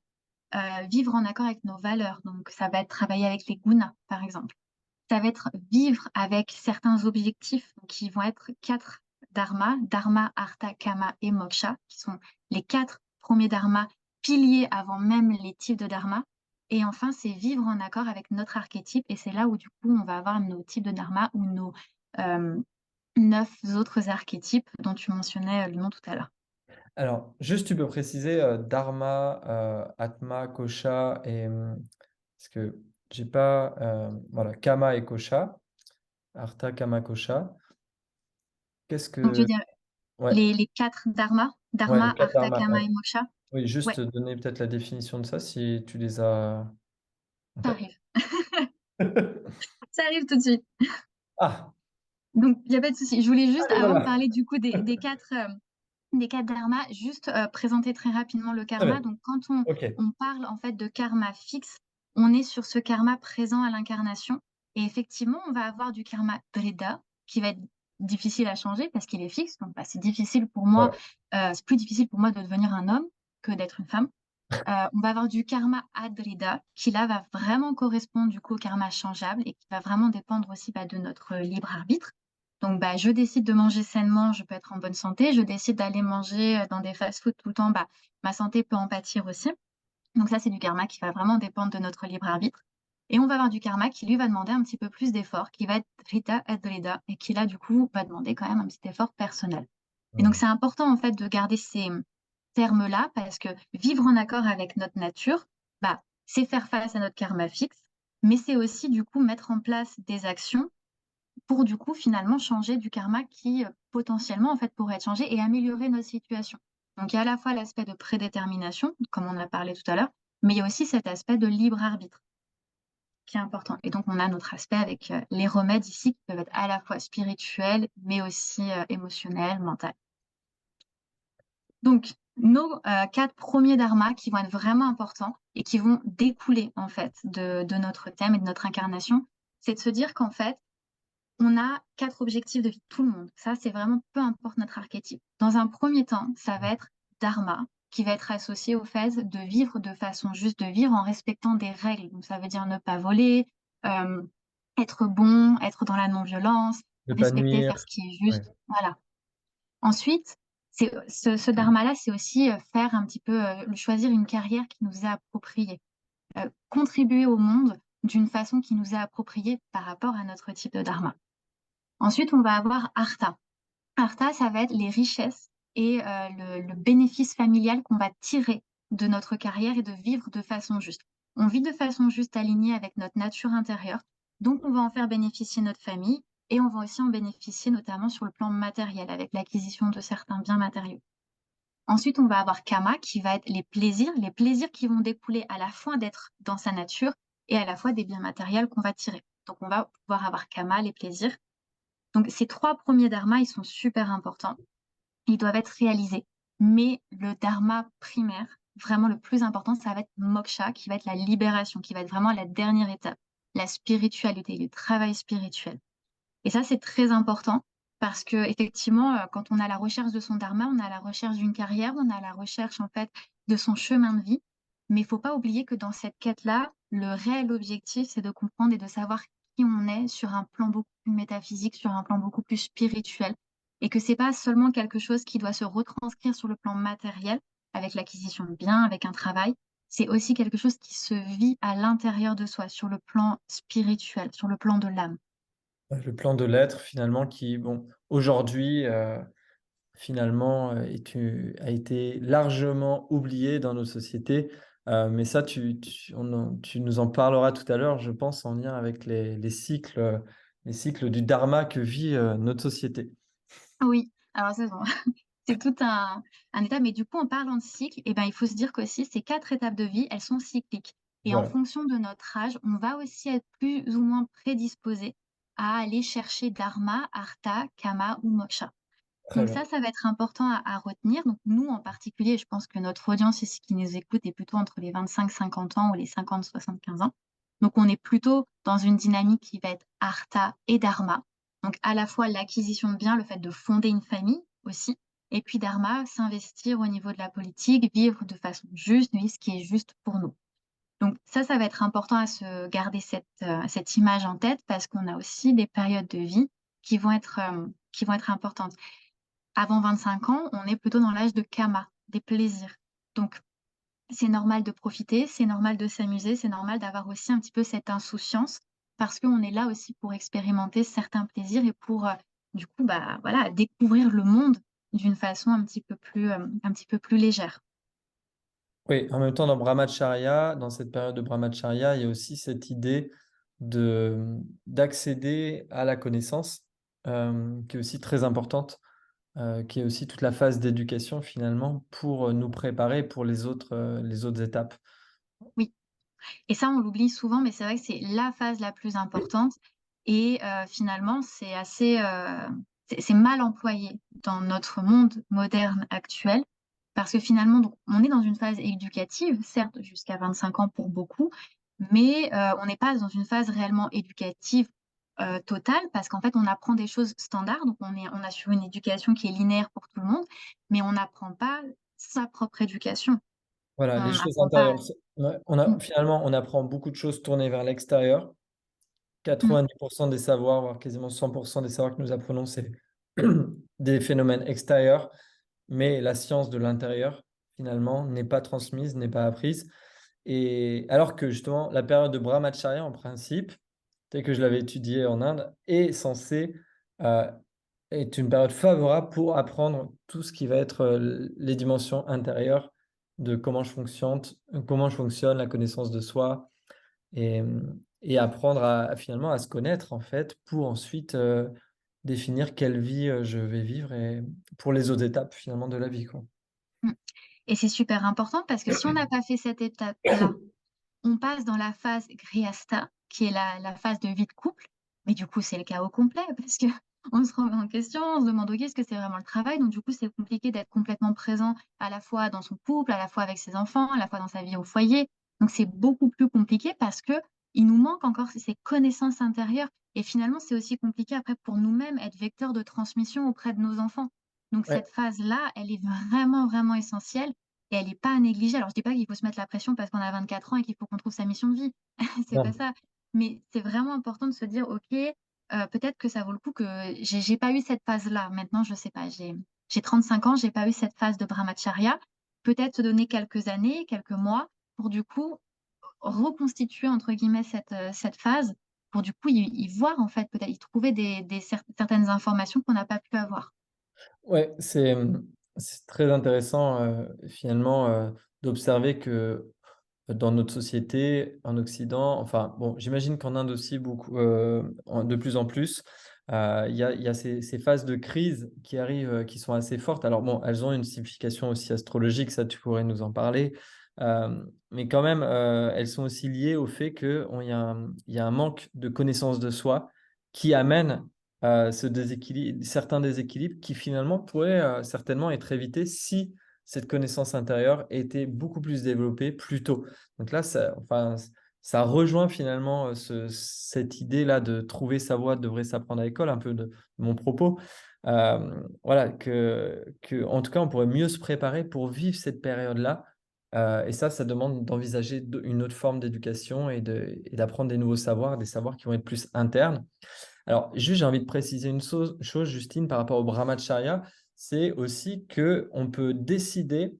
Speaker 2: Vivre en accord avec nos valeurs, donc ça va être travailler avec les gunas, par exemple. Ça va être vivre avec certains objectifs qui vont être 4 dharmas, dharma, artha, kama et moksha, qui sont les 4 premiers dharmas, piliers avant même les types de dharma. Et enfin, c'est vivre en accord avec notre archétype et c'est là où du coup on va avoir nos types de dharma ou nos, hem, 9 autres archétypes dont tu mentionnais, le nom tout à l'heure.
Speaker 1: Alors, juste, tu peux préciser dharma, atma, kosha et parce que j'ai pas voilà, kama et kosha, artha, kama, kosha. Qu'est-ce
Speaker 2: Donc tu veux
Speaker 1: que
Speaker 2: dire
Speaker 1: ouais,
Speaker 2: les 4 dharmas,
Speaker 1: ouais, les
Speaker 2: dharma,
Speaker 1: 4
Speaker 2: artha,
Speaker 1: dharmas,
Speaker 2: kama
Speaker 1: ouais.
Speaker 2: et moksha?
Speaker 1: Oui,
Speaker 2: Ouais,
Speaker 1: juste donner peut-être la définition de ça si tu les as en
Speaker 2: ça
Speaker 1: tête.
Speaker 2: arrive. Ça arrive tout de suite.
Speaker 1: Ah!
Speaker 2: Donc il y a pas de souci. Je voulais juste,
Speaker 1: Allez,
Speaker 2: avant de
Speaker 1: voilà!
Speaker 2: parler du coup des 4 dharmas, juste, présenter très rapidement le
Speaker 1: Très
Speaker 2: karma.
Speaker 1: bien.
Speaker 2: Donc quand
Speaker 1: OK.
Speaker 2: on parle en fait de karma fixe, on est sur ce karma présent à l'incarnation et effectivement, on va avoir du karma dreda qui va être difficile à changer parce qu'il est fixe. Donc bah, c'est difficile pour moi,
Speaker 1: Ouais.
Speaker 2: c'est plus difficile pour moi de devenir un homme que d'être une femme. On va avoir du karma adrida qui là va vraiment correspondre du coup au karma changeable et qui va vraiment dépendre aussi, bah, de notre libre arbitre. Donc, bah, je décide de manger sainement, je peux être en bonne santé. Je décide d'aller manger, dans des fast-food tout le temps, bah, ma santé peut en pâtir aussi. Donc ça, c'est du karma qui va vraiment dépendre de notre libre arbitre. Et on va avoir du karma qui, lui, va demander un petit peu plus d'effort, qui va être Rita Adreda, et qui, là, du coup, va demander quand même un petit effort personnel. Et donc,
Speaker 1: Hmm.
Speaker 2: c'est important, en fait, de garder ces termes-là, parce que vivre en accord avec notre nature, bah, c'est faire face à notre karma fixe, mais c'est aussi, du coup, mettre en place des actions pour, du coup, finalement, changer du karma qui, potentiellement, en fait, pourrait être changé et améliorer notre situation. Donc, il y a à la fois l'aspect de prédétermination, comme on a parlé tout à l'heure, mais il y a aussi cet aspect de libre arbitre qui est important. Et donc, on a notre aspect avec les remèdes ici qui peuvent être à la fois spirituels, mais aussi émotionnels, mentaux. Donc, nos 4 premiers dharmas qui vont être vraiment importants et qui vont découler, en fait, de notre thème et de notre incarnation, c'est de se dire qu'en fait, on a 4 objectifs de vie, tout le monde. Ça, c'est vraiment peu importe notre archétype. Dans un premier temps, ça va être dharma, qui va être associé au fait de vivre de façon juste, de vivre en respectant des règles. Donc, ça veut dire ne pas voler, euh, être bon, être dans la non-violence,
Speaker 1: Ne pas
Speaker 2: respecter, faire
Speaker 1: nuire.
Speaker 2: ce qui est
Speaker 1: Ouais.
Speaker 2: juste. Voilà. Ensuite, c'est ce dharma-là, c'est aussi faire un petit peu, choisir une carrière qui nous est appropriée, contribuer au monde d'une façon qui nous est appropriée par rapport à notre type de dharma. Ensuite, on va avoir Artha. Artha, ça va être les richesses et le bénéfice familial qu'on va tirer de notre carrière et de vivre de façon juste. On vit de façon juste alignée avec notre nature intérieure, donc on va en faire bénéficier notre famille et on va aussi en bénéficier notamment sur le plan matériel avec l'acquisition de certains biens matériaux. Ensuite, on va avoir Kama qui va être les plaisirs qui vont découler à la fois d'être dans sa nature et à la fois des biens matériels qu'on va tirer. Donc on va pouvoir avoir Kama, les plaisirs. Donc ces 3 premiers dharmas, ils sont super importants. Ils doivent être réalisés. Mais le dharma primaire, vraiment le plus important, ça va être moksha, qui va être la libération, qui va être vraiment la dernière étape, la spiritualité, le travail spirituel. Et ça, c'est très important parce que effectivement, quand on a la recherche de son dharma, on a la recherche d'une carrière, on a la recherche en fait de son chemin de vie. Mais il faut pas oublier que dans cette quête-là, le réel objectif, c'est de comprendre et de savoir qui on est sur un plan beaucoup plus métaphysique, sur un plan beaucoup plus spirituel, et que c'est pas seulement quelque chose qui doit se retranscrire sur le plan matériel, avec l'acquisition de biens, avec un travail. C'est aussi quelque chose qui se vit à l'intérieur de soi, sur le plan spirituel, sur le plan de l'âme.
Speaker 1: Le plan de l'être, finalement, qui, bon, aujourd'hui, finalement, a été largement oublié dans nos sociétés. Mais ça, tu nous en parleras tout à l'heure, je pense, en lien avec les cycles du dharma que vit notre société.
Speaker 2: Oui, alors c'est bon. C'est tout un état. Mais du coup, en parlant de cycle, eh ben, il faut se dire qu'aussi, ces 4 étapes de vie, elles sont cycliques. Et en
Speaker 1: Voilà,
Speaker 2: fonction de notre âge, on va aussi être plus ou moins prédisposé à aller chercher dharma, artha, kama ou moksha.
Speaker 1: très
Speaker 2: Donc
Speaker 1: bien.
Speaker 2: ça va être important à retenir. Donc nous, en particulier, je pense que notre audience ici qui nous écoute est plutôt entre les 25-50 ans ou les 50-75 ans. Donc on est plutôt dans une dynamique qui va être artha et dharma. Donc à la fois l'acquisition de biens, le fait de fonder une famille aussi, et puis dharma, s'investir au niveau de la politique, vivre de façon juste, vivre ce qui est juste pour nous. Donc ça va être important à se garder cette image en tête parce qu'on a aussi des périodes de vie qui vont être importantes. Avant 25 ans, on est plutôt dans l'âge de Kama, des plaisirs. Donc, c'est normal de profiter, c'est normal de s'amuser, c'est normal d'avoir aussi un petit peu cette insouciance parce qu'on est là aussi pour expérimenter certains plaisirs et pour, du coup, bah, voilà, découvrir le monde d'une façon un petit peu plus légère.
Speaker 1: Oui, en même temps, dans Brahmacharya, dans cette période de Brahmacharya, il y a aussi cette idée d'accéder à la connaissance, qui est aussi très importante, qui est aussi toute la phase d'éducation finalement pour nous préparer pour les autres étapes.
Speaker 2: Oui. Et ça, on l'oublie souvent, mais c'est vrai que c'est la phase la plus importante et finalement, c'est mal employé dans notre monde moderne actuel parce que finalement, donc on est dans une phase éducative, certes jusqu'à 25 ans pour beaucoup, mais on n'est pas dans une phase réellement éducative, totale parce qu'en fait, on apprend des choses standards, donc on a sur une éducation qui est linéaire pour tout le monde, mais on n'apprend pas sa propre éducation.
Speaker 1: Voilà, les
Speaker 2: On
Speaker 1: choses
Speaker 2: n'apprend pas.
Speaker 1: intérieures. Ouais,
Speaker 2: Mmh,
Speaker 1: finalement, on apprend beaucoup de choses tournées vers l'extérieur.
Speaker 2: mmh.
Speaker 1: 90% des savoirs, voire quasiment 100% des savoirs que nous apprenons, c'est des phénomènes extérieurs, mais la science de l'intérieur, finalement, n'est pas transmise, n'est pas apprise. Et alors que justement, la période de Brahmacharya, en principe, tel que je l'avais étudié en Inde, est censée être une période favorable pour apprendre tout ce qui va être les dimensions intérieures de comment je fonctionne, la connaissance de soi, et, et apprendre finalement à se connaître en fait pour ensuite définir quelle vie je vais vivre et pour les autres étapes finalement de la vie, quoi.
Speaker 2: Mmh. Et c'est super important parce que si on n'a pas fait cette étape-là, on passe dans la phase Grihastha, qui est la phase de vie de couple, mais du coup, c'est le chaos complet parce qu'on se remet en question, on se demande: «OK, est-ce que c'est vraiment le travail?» Donc du coup, c'est compliqué d'être complètement présent à la fois dans son couple, à la fois avec ses enfants, à la fois dans sa vie au foyer. Donc c'est beaucoup plus compliqué parce qu'il nous manque encore ces connaissances intérieures et finalement, c'est aussi compliqué après pour nous-mêmes, être vecteur de transmission auprès de nos enfants. Donc
Speaker 1: Ouais,
Speaker 2: cette phase-là, elle est vraiment, vraiment essentielle et elle est pas à négliger. Alors je dis pas qu'il faut se mettre la pression parce qu'on a 24 ans et qu'il faut qu'on trouve sa mission de vie. C'est pas
Speaker 1: non.
Speaker 2: ça. Mais c'est vraiment important de se dire: «OK, peut-être que ça vaut le coup que j'ai pas eu cette phase-là. Maintenant, je sais pas, j'ai 35 ans, j'ai pas eu cette phase de brahmacharya. Peut-être se donner quelques années, quelques mois pour du coup reconstituer entre guillemets cette phase pour du coup y voir en fait, peut-être y trouver des certaines informations qu'on n'a pas pu avoir».
Speaker 1: Ouais, c'est très intéressant finalement d'observer que dans notre société, en Occident, enfin bon, j'imagine qu'en Inde aussi beaucoup, de plus en plus, il y a ces phases de crise qui arrivent, qui sont assez fortes. Alors bon, elles ont une signification aussi astrologique, ça tu pourrais nous en parler, mais quand même, elles sont aussi liées au fait qu'il y a un manque de connaissance de soi qui amène, certains déséquilibres qui finalement pourraient, certainement être évités si cette connaissance intérieure était beaucoup plus développée plus tôt. Donc là, ça rejoint finalement, cette idée-là de trouver sa voie devrait s'apprendre à l'école, un peu de mon propos. Voilà, en tout cas, on pourrait mieux se préparer pour vivre cette période-là, et ça demande d'envisager une autre forme d'éducation et d'apprendre des nouveaux savoirs, des savoirs qui vont être plus internes. Alors, juste, j'ai envie de préciser une chose, Justine, par rapport au brahmacharya, c'est aussi que on peut décider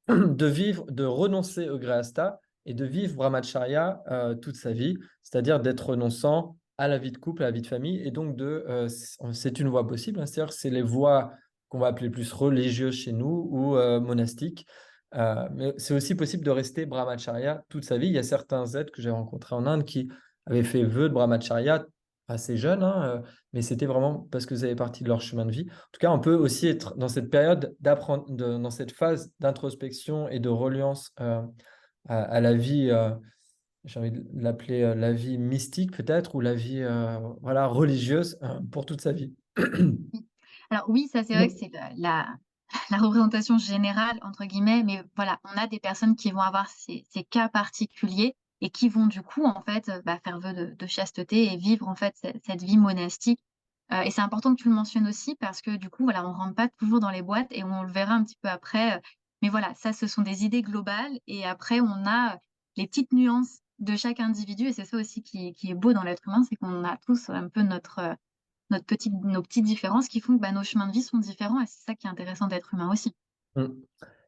Speaker 1: de renoncer au grihastha et de vivre brahmacharya toute sa vie, c'est-à-dire d'être renonçant à la vie de couple, à la vie de famille, et donc c'est une voie possible, hein, c'est-à-dire que c'est les voies qu'on va appeler plus religieuses chez nous ou monastiques. Mais c'est aussi possible de rester brahmacharya toute sa vie. Il y a certains êtres que j'ai rencontrés en Inde qui avaient fait vœu de brahmacharya assez jeunes, hein, mais c'était vraiment parce que ça faisait partie de leur chemin de vie. En tout cas, on peut aussi être dans cette période dans cette phase d'introspection et de reliance à la vie, j'ai envie de l'appeler la vie mystique peut-être, ou la vie voilà, religieuse pour toute sa vie.
Speaker 2: Mmh. Alors oui, ça c'est vrai que c'est la la représentation «générale» entre guillemets, mais voilà, on a des personnes qui vont avoir ces cas particuliers et qui vont du coup en fait, bah, faire vœu de chasteté et vivre en fait cette vie monastique. Et c'est important que tu le mentionnes aussi parce que du coup, voilà, on rentre pas toujours dans les boîtes et on le verra un petit peu après, mais voilà, ça ce sont des idées globales et après on a, les petites nuances de chaque individu et c'est ça aussi qui est beau dans l'être humain, c'est qu'on a tous un peu nos petites différences qui font que, bah, nos chemins de vie sont différents et c'est ça qui est intéressant d'être humain aussi.
Speaker 1: Mmh.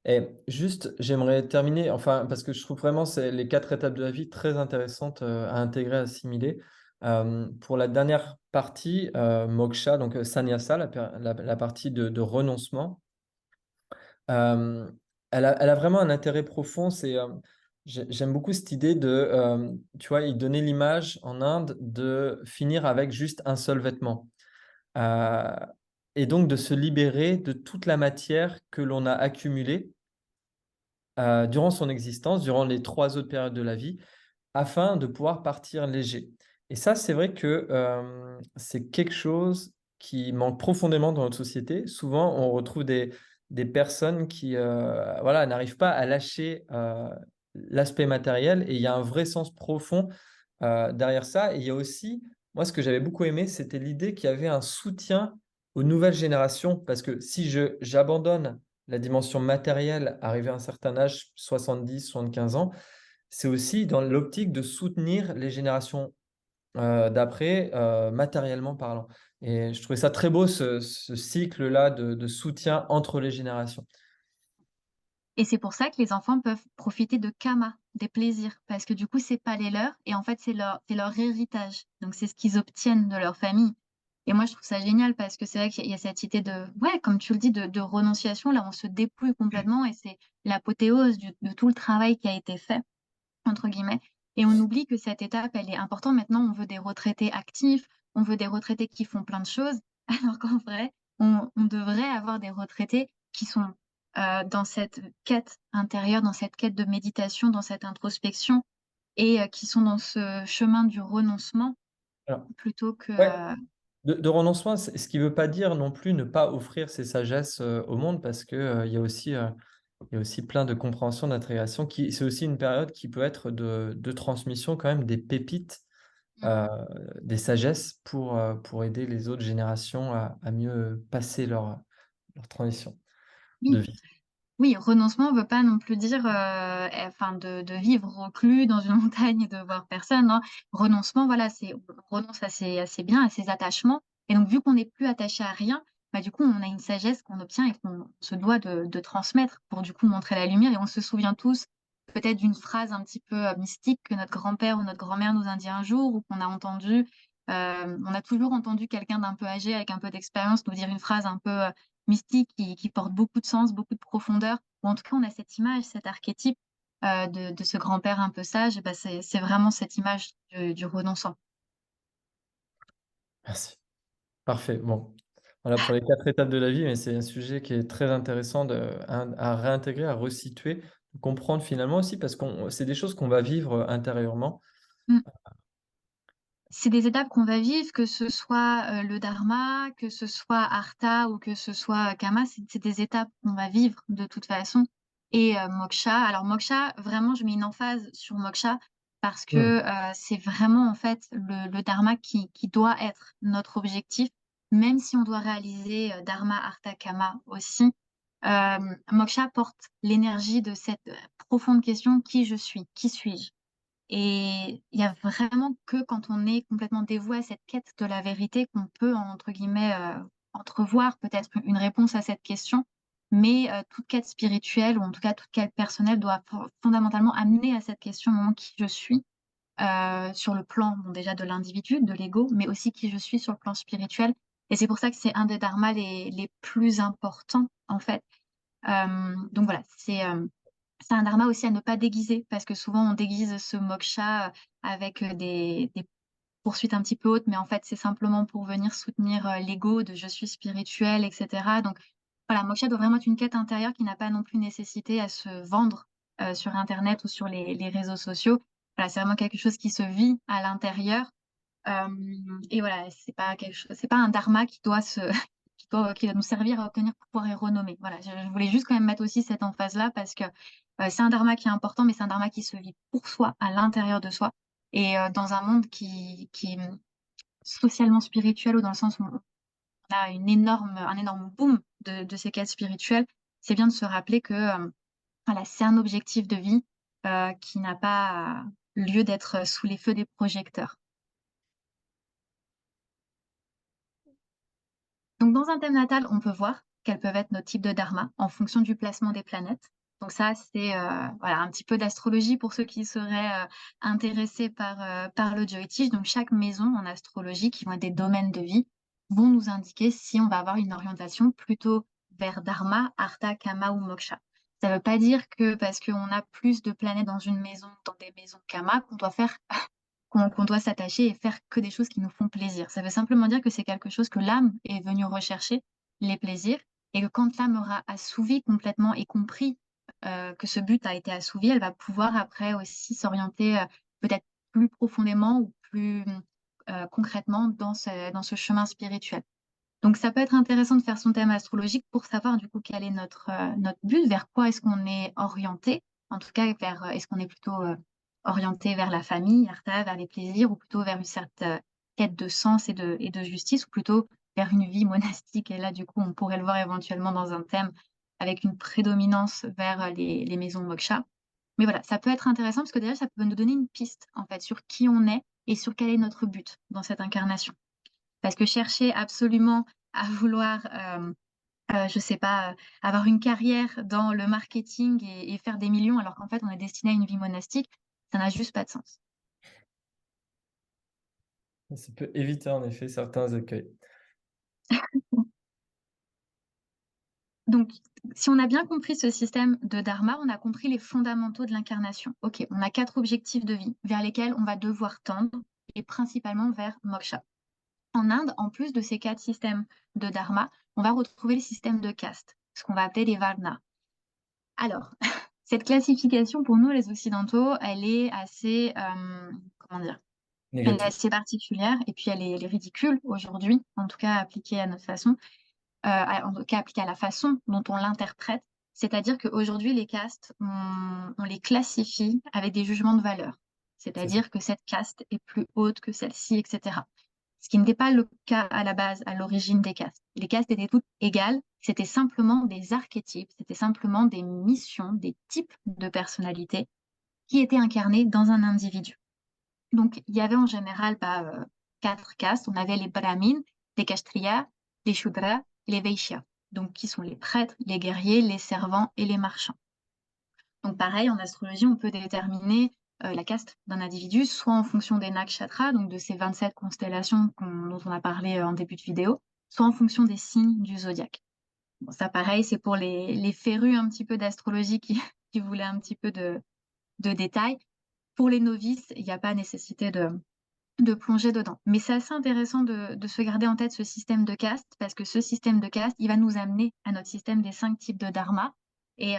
Speaker 1: Et juste, j'aimerais terminer, enfin, parce que je trouve vraiment c'est les 4 étapes de la vie très intéressantes, à intégrer, à assimiler. Pour la dernière partie, moksha, donc sannyasa, la partie de renoncement, hem, elle a vraiment un intérêt profond. J'aime beaucoup cette idée tu vois, il donnait l'image en Inde de finir avec juste un seul vêtement. Heu et donc de se libérer de toute la matière que l'on a accumulée durant son existence, durant les 3 autres périodes de la vie, afin de pouvoir partir léger. Et ça, c'est vrai que, c'est quelque chose qui manque profondément dans notre société. Souvent, on retrouve des personnes qui, voilà, n'arrivent pas à lâcher, l'aspect matériel, et il y a un vrai sens profond, derrière ça. Et il y a aussi, moi, ce que j'avais beaucoup aimé, c'était l'idée qu'il y avait un soutien aux nouvelles générations. Parce que si j'abandonne la dimension matérielle, arrivé à un certain âge, 70, 75 ans, c'est aussi dans l'optique de soutenir les générations, d'après, matériellement parlant. Et je trouvais ça très beau ce cycle-là de soutien entre les générations.
Speaker 2: Et c'est pour ça que les enfants peuvent profiter de kama, des plaisirs, parce que du coup, c'est pas les leurs et en fait, c'est leur héritage. Donc c'est ce qu'ils obtiennent de leur famille. Et moi, je trouve ça génial parce que c'est vrai qu'il y a cette idée de, ouais, comme tu le dis, de renonciation. Là, on se dépouille complètement et c'est l'apothéose de tout le travail qui a été fait, entre guillemets. Et on oublie que cette étape, elle est importante. Maintenant, on veut des retraités actifs, on veut des retraités qui font plein de choses, alors qu'en vrai, on devrait avoir des retraités qui sont dans cette quête intérieure, dans cette quête de méditation, dans cette introspection, et qui sont dans ce chemin du renoncement
Speaker 1: Alors,
Speaker 2: plutôt que...
Speaker 1: ouais, de renoncement, ce qui ne veut pas dire non plus ne pas offrir ses sagesses au monde, parce que, il y a aussi plein de compréhension, d'intégration, c'est aussi une période qui peut être de transmission quand même des pépites,
Speaker 2: Mm.
Speaker 1: euh, des sagesses pour aider les autres générations à mieux passer leur transition de
Speaker 2: Oui.
Speaker 1: vie.
Speaker 2: Oui, renoncement ne veut pas non plus dire enfin, de vivre reclus dans une montagne et de voir personne, hein. Renoncement, voilà, c'est on renonce à ses biens, à ses attachements. Et donc, vu qu'on n'est plus attaché à rien, bah, du coup, on a une sagesse qu'on obtient et qu'on se doit de transmettre pour du coup montrer la lumière. Et on se souvient tous peut-être d'une phrase un petit peu mystique que notre grand-père ou notre grand-mère nous a dit un jour ou qu'on a entendu. On a toujours entendu quelqu'un d'un peu âgé avec un peu d'expérience nous dire une phrase un peu mystique qui porte beaucoup de sens, beaucoup de profondeur. Ou en tout cas, on a cette image, cet archétype de ce grand-père un peu sage. Et ben, c'est vraiment cette image du renonçant.
Speaker 1: Merci. Parfait. Bon, voilà pour les 4 étapes de la vie, mais c'est un sujet qui est très intéressant à réintégrer, à resituer, comprendre finalement aussi, parce que c'est des choses qu'on va vivre intérieurement.
Speaker 2: Mm. C'est des étapes qu'on va vivre, que ce soit le dharma, que ce soit artha ou que ce soit kama, c'est des étapes qu'on va vivre de toute façon. Et moksha, alors moksha, vraiment, je mets une emphase sur moksha parce que
Speaker 1: Hmm.
Speaker 2: c'est vraiment en fait le dharma qui doit être notre objectif, même si on doit réaliser dharma, artha, kama aussi. Euh, Moksha porte l'énergie de cette profonde question, qui je suis, qui suis-je? Et il y a vraiment que quand on est complètement dévoué à cette quête de la vérité qu'on peut, entre guillemets, entrevoir peut-être une réponse à cette question. Mais toute quête spirituelle, ou en tout cas toute quête personnelle, doit fondamentalement amener à cette question, au moment qui je suis, sur le plan bon, déjà de l'individu, de l'ego, mais aussi qui je suis sur le plan spirituel. Et c'est pour ça que c'est un des dharmas les plus importants, en fait. Donc voilà, c'est un dharma aussi à ne pas déguiser, parce que souvent on déguise ce moksha avec des poursuites un petit peu hautes, mais en fait c'est simplement pour venir soutenir l'ego de je suis spirituel, etc. Donc voilà, moksha doit vraiment être une quête intérieure qui n'a pas non plus nécessité à se vendre sur Internet ou sur les réseaux sociaux. Voilà, c'est vraiment quelque chose qui se vit à l'intérieur. Et voilà, c'est pas un dharma qui doit qui va nous servir à obtenir pouvoir et renommée. Voilà, je voulais juste quand même mettre aussi cette emphase-là parce que c'est un dharma qui est important, mais c'est un dharma qui se vit pour soi, à l'intérieur de soi, et dans un monde qui est socialement spirituel ou dans le sens où on a un énorme boom de ces quêtes spirituelles. C'est bien de se rappeler que voilà, c'est un objectif de vie qui n'a pas lieu d'être sous les feux des projecteurs. Donc, dans un thème natal, on peut voir quels peuvent être nos types de dharma en fonction du placement des planètes. Donc ça, c'est voilà, un petit peu d'astrologie pour ceux qui seraient intéressés par le Jyotish. Donc chaque maison en astrologie, qui vont être des domaines de vie, vont nous indiquer si on va avoir une orientation plutôt vers dharma, artha, kama ou moksha. Ça ne veut pas dire que parce qu'on a plus de planètes dans une maison, dans des maisons kama, qu'on doit faire qu'on doit s'attacher et faire que des choses qui nous font plaisir. Ça veut simplement dire que c'est quelque chose que l'âme est venue rechercher, les plaisirs, et que quand l'âme aura assouvi complètement et compris que ce but a été assouvi, elle va pouvoir après aussi s'orienter peut-être plus profondément ou plus concrètement dans ce chemin spirituel. Donc ça peut être intéressant de faire son thème astrologique pour savoir du coup quel est notre but, vers quoi est-ce qu'on est orienté, en tout cas vers est-ce qu'on est plutôt orienté vers la famille, Artha, vers les plaisirs, ou plutôt vers une certaine quête de sens et de justice, ou plutôt vers une vie monastique. Et là, du coup, on pourrait le voir éventuellement dans un thème avec une prédominance vers les maisons moksha. Mais voilà, ça peut être intéressant parce que déjà, ça peut nous donner une piste en fait sur qui on est et sur quel est notre but dans cette incarnation. Parce que chercher absolument à vouloir je sais pas, avoir une carrière dans le marketing et faire des millions alors qu'en fait on est destiné à une vie monastique, ça n'a juste pas de sens.
Speaker 1: Ça peut éviter en effet certains écueils.
Speaker 2: Donc, si on a bien compris ce système de dharma, on a compris les fondamentaux de l'incarnation. OK, on a 4 objectifs de vie vers lesquels on va devoir tendre et principalement vers moksha. En Inde, en plus de ces 4 systèmes de dharma, on va retrouver le système de caste, ce qu'on va appeler les varnas. Alors, cette classification pour nous les occidentaux, elle est assez, comment dire? Elle est
Speaker 1: Négatif.
Speaker 2: assez particulière et puis elle est ridicule aujourd'hui, en tout cas appliquée à notre façon. En tout cas appliqué à la façon dont on l'interprète. C'est-à-dire qu'aujourd'hui, les castes, on les classifie avec des jugements de valeur.
Speaker 1: C'est ça.
Speaker 2: C'est-à-dire que cette caste est plus haute que celle-ci, etc. Ce qui n'était pas le cas à la base, à l'origine des castes. Les castes étaient toutes égales, c'était simplement des archétypes, c'était simplement des missions, des types de personnalités qui étaient incarnés dans un individu. Donc, il y avait en général 4 castes. On avait les brahmines, les kshatriyas, les shudras et les vaishyas. Donc, qui sont les prêtres, les guerriers, les servants et les marchands. Donc, pareil, en astrologie, on peut déterminer la caste d'un individu, soit en fonction des nakshatras, donc de ces 27 constellations dont on a parlé en début de vidéo, soit en fonction des signes du zodiaque. Bon, ça, pareil, c'est pour les férus un petit peu d'astrologie qui, qui voulaient un petit peu de détails. Pour les novices, il n'y a pas nécessité de plonger dedans. Mais c'est assez intéressant de se garder en tête ce système de caste, parce que ce système de caste, il va nous amener à notre système des 5 types de dharma. Et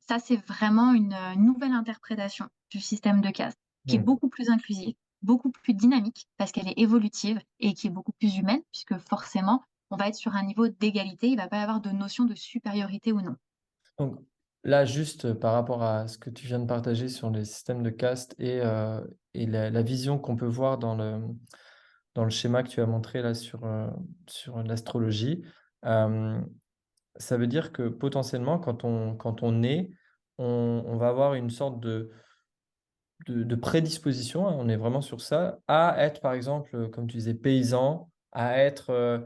Speaker 2: ça, c'est vraiment une nouvelle interprétation du système de caste, qui est
Speaker 1: Mmh.
Speaker 2: beaucoup plus inclusive, beaucoup plus dynamique, parce qu'elle est évolutive et qui est beaucoup plus humaine, puisque forcément, on va être sur un niveau d'égalité, il ne va pas y avoir de notion de supériorité ou non.
Speaker 1: Donc là, juste par rapport à ce que tu viens de partager sur les systèmes de caste et la vision qu'on peut voir dans le schéma que tu as montré là sur l'astrologie, hem, ça veut dire que potentiellement quand on naît, on va avoir une sorte de prédisposition, hein, on est vraiment sur ça, à être par exemple, comme tu disais, paysan, à être,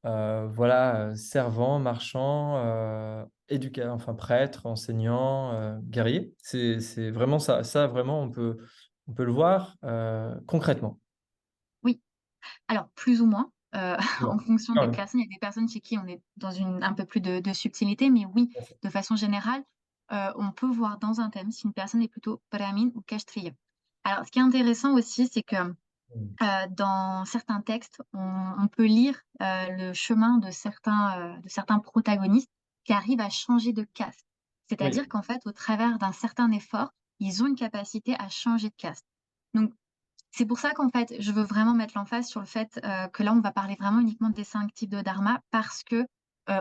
Speaker 1: voilà, servant, marchand, enfin prêtre, enseignant, guerrier. C'est vraiment ça. Ça vraiment on peut le voir, concrètement.
Speaker 2: Oui, alors plus ou moins, en
Speaker 1: Bon,
Speaker 2: fonction
Speaker 1: quand
Speaker 2: des
Speaker 1: même.
Speaker 2: personnes. Il y a des personnes chez qui on est dans un peu plus de subtilité, mais oui,
Speaker 1: Tout à fait.
Speaker 2: de façon générale, on peut voir dans un thème si une personne est plutôt brahmine ou kshatriya. Alors ce qui est intéressant aussi, c'est que,
Speaker 1: Mmh.
Speaker 2: dans certains textes, on peut lire, le chemin de certains protagonistes qui arrivent à changer de caste.
Speaker 1: Oui.
Speaker 2: C'est-à-dire qu'en fait, au travers d'un certain effort, ils ont une capacité à changer de caste. Donc c'est pour ça qu'en fait, je veux vraiment mettre l'emphase sur le fait, que là, on va parler vraiment uniquement des 5 types de dharma parce que,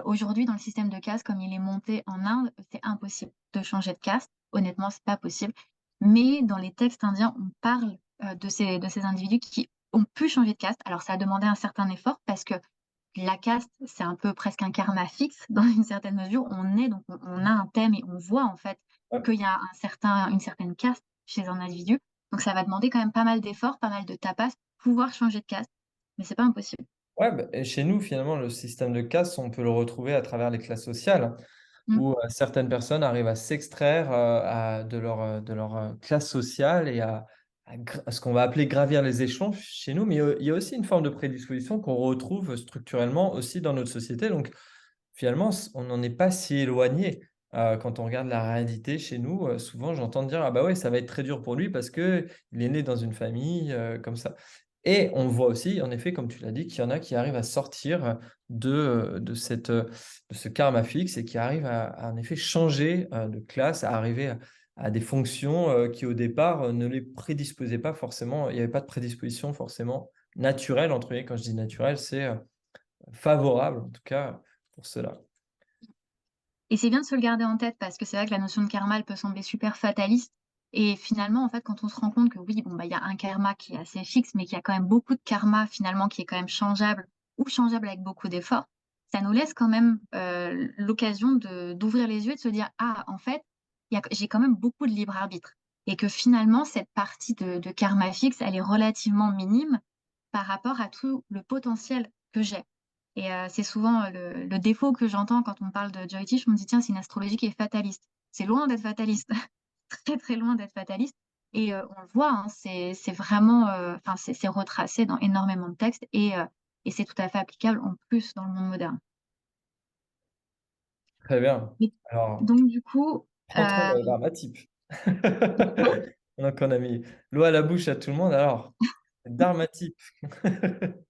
Speaker 2: aujourd'hui, dans le système de caste, comme il est monté en Inde, c'est impossible de changer de caste. Honnêtement, c'est pas possible. Mais dans les textes indiens, on parle, de ces individus qui ont pu changer de caste. Alors ça a demandé un certain effort parce que la caste, c'est un peu presque un karma fixe dans une certaine mesure. On est donc on a un thème et on voit en fait
Speaker 1: Ouais.
Speaker 2: qu'il y a une certaine caste chez un individu. Donc ça va demander quand même pas mal d'efforts, pas mal de tapas pour pouvoir changer de caste, mais c'est pas impossible.
Speaker 1: Ouais, bah et chez nous, finalement, le système de caste, on peut le retrouver à travers les classes sociales,
Speaker 2: Mmh.
Speaker 1: où, certaines personnes arrivent à s'extraire, de leur classe sociale et à ce qu'on va appeler gravir les échelons chez nous. Mais, il y a aussi une forme de prédisposition qu'on retrouve structurellement aussi dans notre société. Donc finalement, on n'en est pas si éloigné. Quand on regarde la réalité chez nous, souvent j'entends dire: «Ah bah ouais, ça va être très dur pour lui parce qu'il est né dans une famille, comme ça». Et on voit aussi, en effet, comme tu l'as dit, qu'il y en a qui arrivent à sortir de ce karma fixe et qui arrivent à en effet changer, de classe, à arriver à des fonctions, qui au départ, ne les prédisposaient pas forcément. Il n'y avait pas de prédisposition forcément «naturelle» entre guillemets. Quand je dis naturelle, c'est, favorable en tout cas pour cela.
Speaker 2: Et c'est bien de se le garder en tête parce que c'est vrai que la notion de karma, elle peut sembler super fataliste et finalement, en fait, quand on se rend compte que oui, bon, bah, il y a un karma qui est assez fixe, mais qu'il y a quand même beaucoup de karma finalement qui est quand même changeable ou changeable avec beaucoup d'efforts, ça nous laisse quand même, l'occasion d'ouvrir les yeux et de se dire: «Ah, en fait, j'ai quand même beaucoup de libre arbitre» et que finalement cette partie de karma fixe, elle est relativement minime par rapport à tout le potentiel que j'ai. Et c'est souvent, le défaut que j'entends quand on parle de Jyotish. On me dit: «Tiens, c'est une astrologie qui est fataliste». C'est loin d'être fataliste, très, très loin d'être fataliste et on le voit, hein, c'est vraiment, enfin, c'est retracé dans énormément de textes et c'est tout à fait applicable en plus dans le monde moderne.
Speaker 1: Très bien.
Speaker 2: Mais
Speaker 1: Alors,
Speaker 2: donc du coup,
Speaker 1: rentrons dans
Speaker 2: heu
Speaker 1: le Dharmatype.
Speaker 2: de quoi?
Speaker 1: Donc on a mis l'eau à la bouche à tout le monde. Alors, Dharmatype.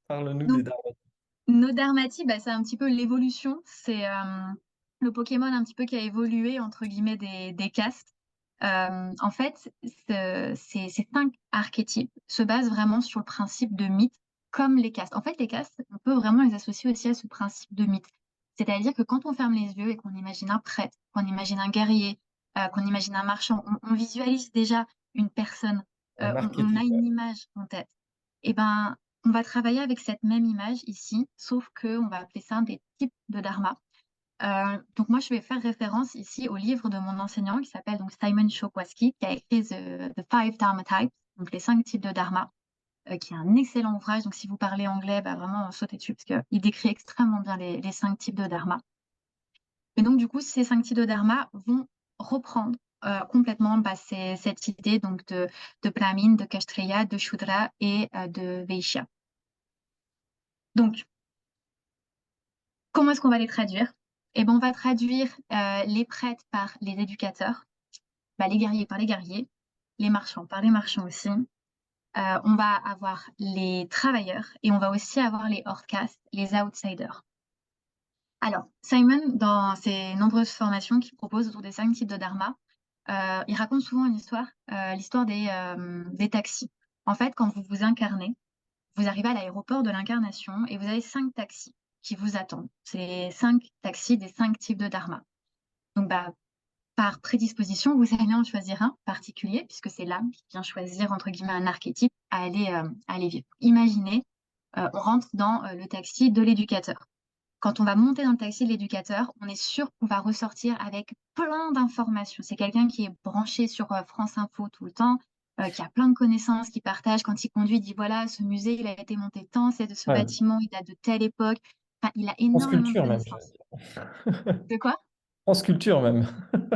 Speaker 1: Parle-nous des
Speaker 2: Donc
Speaker 1: Dharmatypes.
Speaker 2: Nodarmati, bah, c'est un petit peu l'évolution. C'est, le Pokémon un petit peu qui a «évolué» entre guillemets des castes. En fait, ces 5 archétypes se basent vraiment sur le principe de mythe, comme les castes. En fait, les castes, on peut vraiment les associer aussi à ce principe de mythe. C'est-à-dire que quand on ferme les yeux et qu'on imagine un prêtre, qu'on imagine un guerrier, qu'on imagine un marchand, on visualise déjà une personne,
Speaker 1: Un
Speaker 2: on a
Speaker 1: archétype,
Speaker 2: une
Speaker 1: ouais.
Speaker 2: image en tête. Et ben, on va travailler avec cette même image ici, sauf qu'on va appeler ça des types de dharma. Donc moi, je vais faire référence ici au livre de mon enseignant qui s'appelle donc Simon Chokwaski, qui a écrit The Five Dharma Types, donc les 5 types de dharma, qui est un excellent ouvrage. Donc si vous parlez anglais, bah, vraiment sautez dessus parce qu'il décrit extrêmement bien les 5 types de dharma. Et donc du coup, ces 5 types de dharma vont reprendre, complètement, bah, cette idée donc de Brahmin, de Kshatriya, de Shudra et de Vaishya. Donc comment est-ce qu'on va les traduire? Eh ben, on va traduire, les prêtres par les éducateurs, bah, les guerriers par les guerriers, les marchands par les marchands aussi. On va avoir les travailleurs et on va aussi avoir les hors-caste, les outsiders. Alors, Simon, dans ses nombreuses formations qu'il propose autour des 5 types de dharma, il raconte souvent une histoire, l'histoire des taxis. En fait, quand vous vous incarnez, vous arrivez à l'aéroport de l'incarnation et vous avez 5 taxis qui vous attendent. C'est les 5 taxis des 5 types de dharma. Donc, bah, par prédisposition, vous allez en choisir un particulier, puisque c'est l'âme qui vient choisir, entre guillemets, un archétype à aller vivre. Imaginez, on rentre dans le taxi de l'éducateur. Quand on va monter dans le taxi de l'éducateur, on est sûr qu'on va ressortir avec plein d'informations. C'est quelqu'un qui est branché sur France Info tout le temps, qui a plein de connaissances, qui partage. Quand il conduit, il dit voilà, ce musée, il a été monté tant, ce
Speaker 1: Ouais,
Speaker 2: bâtiment, il date de telle époque. Enfin, il a
Speaker 1: France
Speaker 2: énormément de
Speaker 1: Culture même, j'allais
Speaker 2: connaissances.
Speaker 1: dire.
Speaker 2: De quoi?
Speaker 1: France Culture même.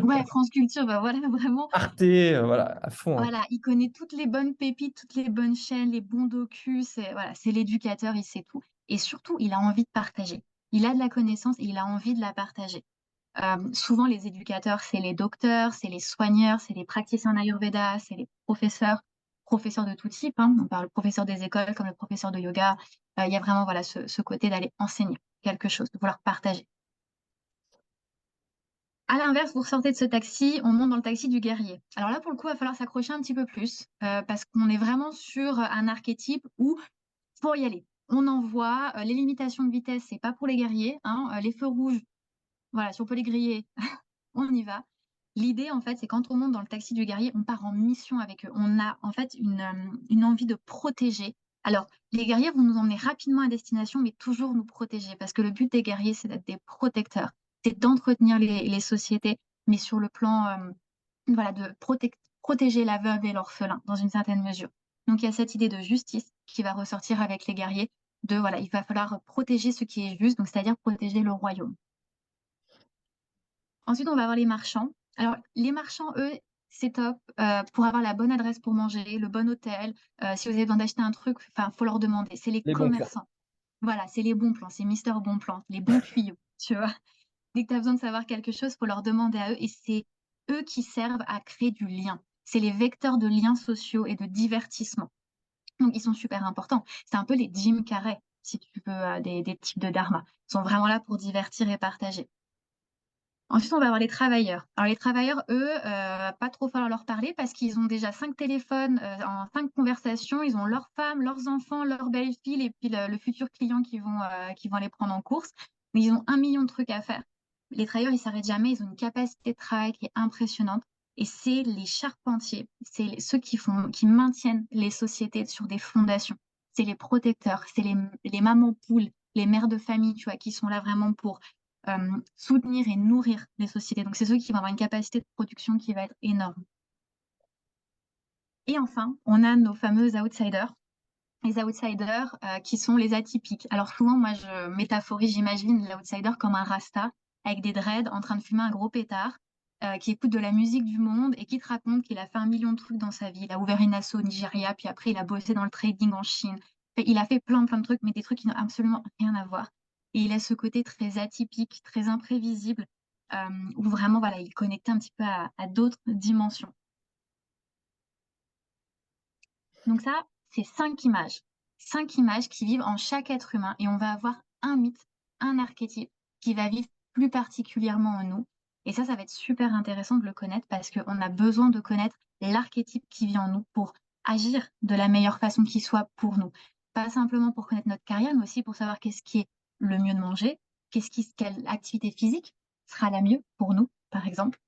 Speaker 2: Ouais, France Culture, bah voilà, vraiment.
Speaker 1: Arte, voilà, à fond, hein.
Speaker 2: Voilà, il connaît toutes les bonnes pépites, toutes les bonnes chaînes, les bons docus, c'est voilà, c'est l'éducateur, il sait tout et surtout, il a envie de partager. Il a de la connaissance et il a envie de la partager. Souvent les éducateurs, c'est les docteurs, c'est les soigneurs, c'est les praticiens en ayurveda, c'est les professeurs, professeurs de tout type, hein. On parle professeurs des écoles comme le professeur de yoga. Il y a vraiment, voilà, ce côté d'aller enseigner quelque chose, de vouloir partager. À l'inverse, vous ressortez de ce taxi, on monte dans le taxi du guerrier. Alors là, pour le coup, il va falloir s'accrocher un petit peu plus, parce qu'on est vraiment sur, un archétype où faut y aller. On envoie, les limitations de vitesse, c'est pas pour les guerriers, hein, les feux rouges, voilà, si on peut les griller, on y va. L'idée, en fait, c'est quand on monte dans le taxi du guerrier, on part en mission avec eux. On a, en fait, une envie de protéger. Alors, les guerriers vont nous emmener rapidement à destination, mais toujours nous protéger, parce que le but des guerriers, c'est d'être des protecteurs, c'est d'entretenir les sociétés, mais sur le plan, voilà, de protéger la veuve et l'orphelin, dans une certaine mesure. Donc, il y a cette idée de justice qui va ressortir avec les guerriers, de, voilà, il va falloir protéger ce qui est juste, donc c'est-à-dire protéger le royaume. Ensuite, on va avoir les marchands. Alors, les marchands, eux, c'est top, pour avoir la bonne adresse pour manger, le bon hôtel, si vous avez besoin d'acheter un truc, enfin, faut leur demander. C'est les
Speaker 1: Les bons plans.
Speaker 2: commerçants. Voilà, c'est les bons plans, c'est Mister Bon Plan, les bons tuyaux, tu vois? Dès que tu as besoin de savoir quelque chose, faut leur demander à eux et c'est eux qui servent à créer du lien. C'est les vecteurs de liens sociaux et de divertissement. Donc ils sont super importants. C'est un peu les Jim Carrey, si tu veux, des types de dharma. Ils sont vraiment là pour divertir et partager. Ensuite, on va avoir les travailleurs. Alors les travailleurs, eux, pas trop falloir leur parler parce qu'ils ont déjà 5 téléphones, en 5 conversations. Ils ont leurs femmes, leurs enfants, leurs belles-filles et puis le futur client qui vont les prendre en course. Mais ils ont 1 million de trucs à faire. Les travailleurs, ils s'arrêtent jamais. Ils ont une capacité de travail qui est impressionnante et c'est les charpentiers, c'est ceux qui maintiennent les sociétés sur des fondations. C'est les protecteurs, c'est les mamans poules, les mères de famille, tu vois, qui sont là vraiment pour soutenir et nourrir les sociétés. Donc, c'est ceux qui vont avoir une capacité de production qui va être énorme. Et enfin, on a nos fameux outsiders. les outsiders qui sont les atypiques. Alors souvent, moi, je métaphorise, j'imagine l'outsider comme un rasta avec des dreads en train de fumer un gros pétard, qui écoute de la musique du monde et qui te raconte qu'il a fait 1 million de trucs dans sa vie. Il a ouvert une asso au Nigeria, puis après, il a bossé dans le trading en Chine. Il a fait plein de trucs, mais des trucs qui n'ont absolument rien à voir. Et il a ce côté très atypique, très imprévisible, euh, où vraiment, voilà, il est connecté un petit peu à d'autres dimensions. Donc ça, c'est 5 images. 5 images qui vivent en chaque être humain et on va avoir un mythe, un archétype qui va vivre plus particulièrement en nous. Et ça va être super intéressant de le connaître parce qu'on a besoin de connaître l'archétype qui vit en nous pour agir de la meilleure façon qui soit pour nous. Pas simplement pour connaître notre carrière, mais aussi pour savoir qu'est-ce qui est le mieux de manger, quelle activité physique sera la mieux pour nous, par exemple,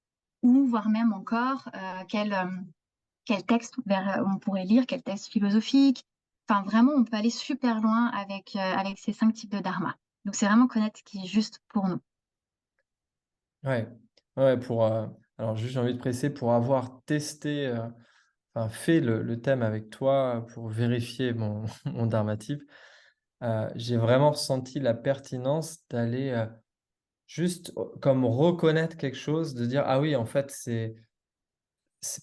Speaker 2: ou voire même encore quel texte on pourrait lire, quel texte philosophique. Enfin, vraiment, on peut aller super loin avec ces 5 types de dharma. Donc, c'est vraiment connaître ce qui est juste pour nous.
Speaker 1: Ouais, ouais, alors juste j'ai envie de préciser, pour avoir testé, enfin fait le thème avec toi pour vérifier mon, mon dharma type, j'ai vraiment ressenti la pertinence d'aller juste comme reconnaître quelque chose, de dire, ah oui, en fait, c'est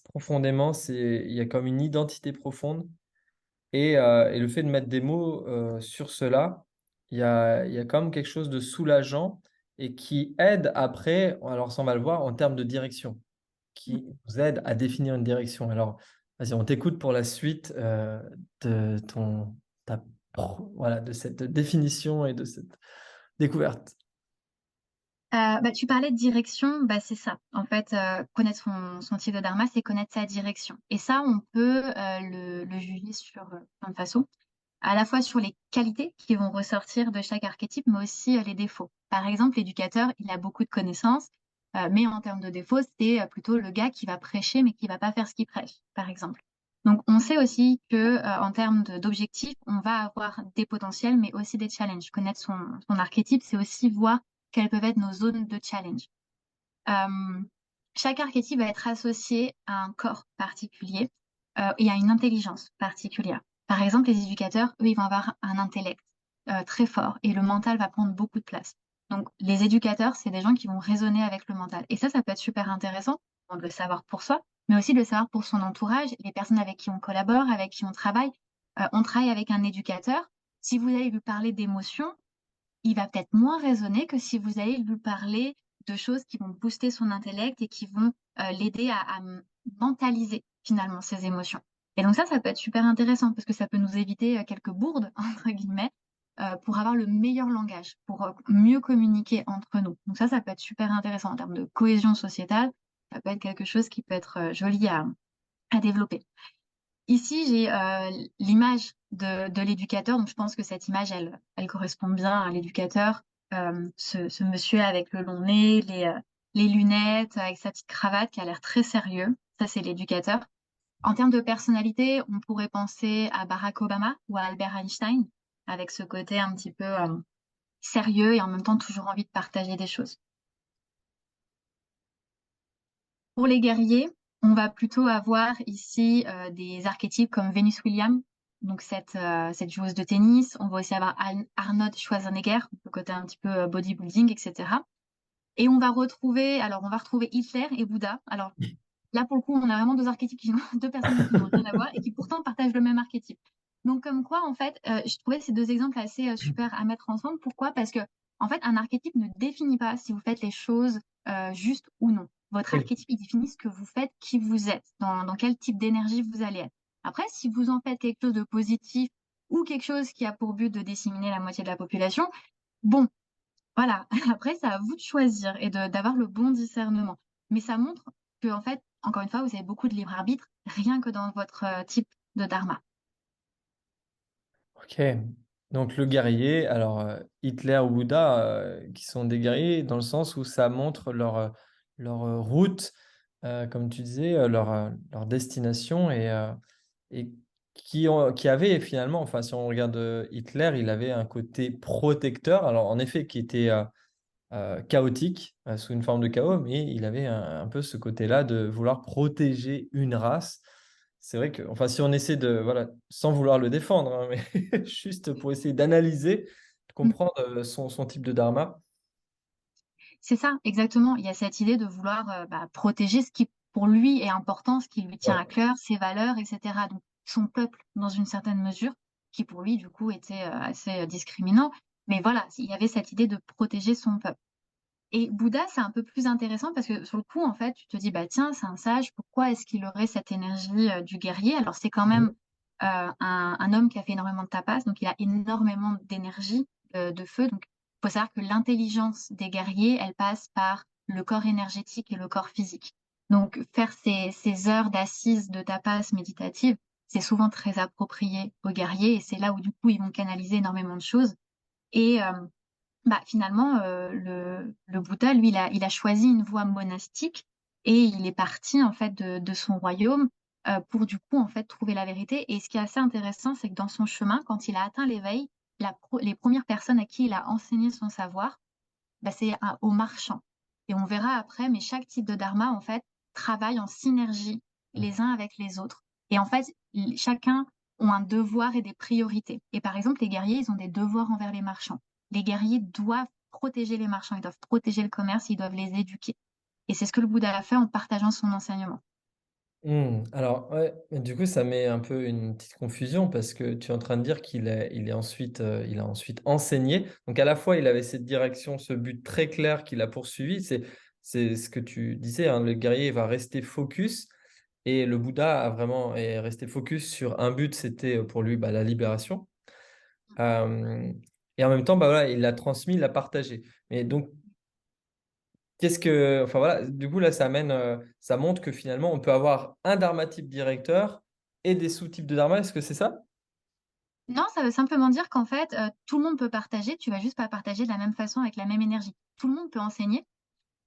Speaker 1: profondément, il y a comme une identité profonde. Et le fait de mettre des mots, sur cela, il y a quand même quelque chose de soulageant et qui aide après, alors ça on va le voir, en termes de direction, qui nous aide à définir une direction. Alors, vas-y, on t'écoute pour la suite, de ta voilà, de cette définition et de cette découverte.
Speaker 2: Tu parlais de direction, c'est ça. En fait, connaître son type de dharma, c'est connaître sa direction. Et ça, on peut le juger sur plein de façons. À la fois sur les qualités qui vont ressortir de chaque archétype, mais aussi les défauts. Par exemple, l'éducateur, il a beaucoup de connaissances, mais en termes de défauts, c'est plutôt le gars qui va prêcher, mais qui va pas faire ce qu'il prêche, par exemple. Donc, on sait aussi que en termes d'objectifs, on va avoir des potentiels, mais aussi des challenges. Connaître son archétype, c'est aussi voir quelles peuvent être nos zones de challenge. Euh, Chaque archétype va être associé à un corps particulier et à une intelligence particulière. Par exemple, les éducateurs, eux, ils vont avoir un intellect très fort et le mental va prendre beaucoup de place. Donc, les éducateurs, c'est des gens qui vont raisonner avec le mental. Et ça peut être super intéressant de le savoir pour soi, mais aussi de le savoir pour son entourage, les personnes avec qui on collabore, avec qui on travaille. On travaille avec un éducateur. Si vous allez lui parler d'émotions, il va peut-être moins raisonner que si vous allez lui parler de choses qui vont booster son intellect et qui vont l'aider à mentaliser finalement ses émotions. Et donc ça peut être super intéressant parce que ça peut nous éviter quelques bourdes, entre guillemets, pour avoir le meilleur langage, pour mieux communiquer entre nous. Donc ça peut être super intéressant en termes de cohésion sociétale. Ça peut être quelque chose qui peut être joli à développer. Ici, j'ai l'image de l'éducateur, donc je pense que cette image, elle correspond bien à l'éducateur. Ce monsieur avec le long nez, les lunettes, avec sa petite cravate qui a l'air très sérieux. Ça, c'est l'éducateur. En termes de personnalité, on pourrait penser à Barack Obama ou à Albert Einstein, avec ce côté un petit peu sérieux et en même temps toujours envie de partager des choses. Pour les guerriers, on va plutôt avoir ici des archétypes comme Venus Williams, donc cette joueuse de tennis. On va aussi avoir Arnold Schwarzenegger, le côté un petit peu bodybuilding, etc. Et on va retrouver Hitler et Bouddha. Alors là, pour le coup, on a vraiment deux personnalités qui n'ont rien à voir et qui pourtant partagent le même archétype. Donc comme quoi, en fait, je trouvais ces deux exemples assez super à mettre ensemble. Pourquoi? Parce que en fait, un archétype ne définit pas si vous faites les choses juste ou non. Votre
Speaker 1: Oui.
Speaker 2: archétype, il définit ce que vous faites, qui vous êtes, dans quel type d'énergie vous allez être. Après, si vous en faites quelque chose de positif ou quelque chose qui a pour but de disséminer la moitié de la population, bon, voilà. Après, c'est à vous de choisir et d'avoir le bon discernement. Mais ça montre que, en fait, encore une fois, vous avez beaucoup de libre arbitre, rien que dans votre type de dharma.
Speaker 1: OK. Donc le guerrier, alors, Hitler ou Bouddha, qui sont des guerriers dans le sens où ça montre leur route, comme tu disais, leur destination et qui avait finalement, enfin, si on regarde, Hitler, il avait un côté protecteur, alors en effet qui était, chaotique, sous une forme de chaos, mais il avait un peu ce côté-là de vouloir protéger une race. c'est vrai que, enfin, si on essaie de, voilà, sans vouloir le défendre, hein, mais juste pour essayer d'analyser, de
Speaker 2: Mmh.
Speaker 1: comprendre son type de dharma.
Speaker 2: C'est ça, exactement. Il y a cette idée de vouloir, protéger ce qui, pour lui, est important, ce qui lui tient
Speaker 1: Ouais.
Speaker 2: à cœur, ses valeurs et cetera. Donc son peuple, dans une certaine mesure, qui pour lui, du coup, était, assez, discriminant. Mais voilà, il y avait cette idée de protéger son peuple. Et Bouddha, c'est un peu plus intéressant parce que sur le coup, en fait, tu te dis: «Bah, tiens, c'est un sage, pourquoi est-ce qu'il aurait cette énergie, du guerrier?» Alors c'est quand
Speaker 1: Mmh.
Speaker 2: même, un homme qui a fait énormément de tapas, donc il a énormément d'énergie, de feu. Donc il faut savoir que l'intelligence des guerriers, elle passe par le corps énergétique et le corps physique. Donc faire ces heures d'assises, de tapas méditatives, c'est souvent très approprié aux guerriers et c'est là où, du coup, ils vont canaliser énormément de choses et finalement, le Bouddha, lui, il a choisi une voie monastique et il est parti, en fait, de son royaume, pour, du coup, en fait, trouver la vérité. Et ce qui est assez intéressant, c'est que dans son chemin, quand il a atteint l'éveil, les premières personnes à qui il a enseigné son savoir, c'est aux marchands. Et on verra après, mais chaque type de dharma, en fait, travaille en synergie
Speaker 1: Mmh.
Speaker 2: les uns avec les autres. Et en fait, chacun ont un devoir et des priorités. Et par exemple, les guerriers, ils ont des devoirs envers les marchands. Les guerriers doivent protéger les marchands, ils doivent protéger le commerce, ils doivent les éduquer. Et c'est ce que le Bouddha a fait en partageant son enseignement.
Speaker 1: Mmh. Alors, ouais, mais du coup, ça met un peu une petite confusion parce que tu es en train de dire il a ensuite enseigné. Donc à la fois, il avait cette direction, ce but très clair qu'il a poursuivi. C'est ce que tu disais, hein, le guerrier va rester focus et le Bouddha est resté focus sur un but, c'était, pour lui, bah, la libération. Hem et en même temps, bah, voilà, il l'a transmis, il l'a partagé. Mais donc enfin voilà, du coup là ça montre que finalement on peut avoir un dharma type directeur et des sous-types de dharma, est-ce que c'est ça?
Speaker 2: Non, ça veut simplement dire qu'en fait, tout le monde peut partager, tu vas juste pas partager de la même façon avec la même énergie. Tout le monde peut enseigner,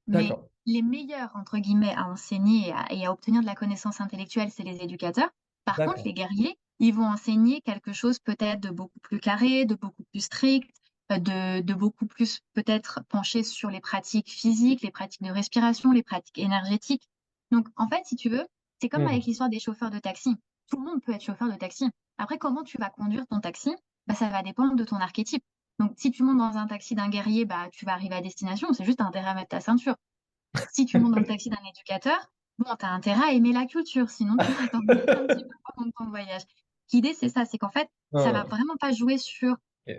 Speaker 2: mais
Speaker 1: D'accord,
Speaker 2: les «meilleurs» entre guillemets à enseigner et à obtenir de la connaissance intellectuelle, c'est les éducateurs. Par contre,
Speaker 1: d'accord.
Speaker 2: les guerriers, ils vont enseigner quelque chose peut-être de beaucoup plus carré, de beaucoup plus strict, de beaucoup plus peut-être penché sur les pratiques physiques, les pratiques de respiration, les pratiques énergétiques. Donc en fait, si tu veux, c'est comme
Speaker 1: Mmh.
Speaker 2: avec l'histoire des chauffeurs de taxi. Tout le monde peut être chauffeur de taxi. Après, comment tu vas conduire ton taxi? Ça va dépendre de ton archétype. Donc si tu montes dans un taxi d'un guerrier, tu vas arriver à destination, c'est juste intérêt à mettre ta ceinture. Si tu montes dans le taxi d'un éducateur, bon, tu as intérêt à aimer la culture, sinon tu vas t'ennuyer un petit peu pendant ton voyage. L'idée, c'est ça, c'est qu'en fait, ça va
Speaker 1: Hein,
Speaker 2: vraiment pas jouer sur
Speaker 1: OK.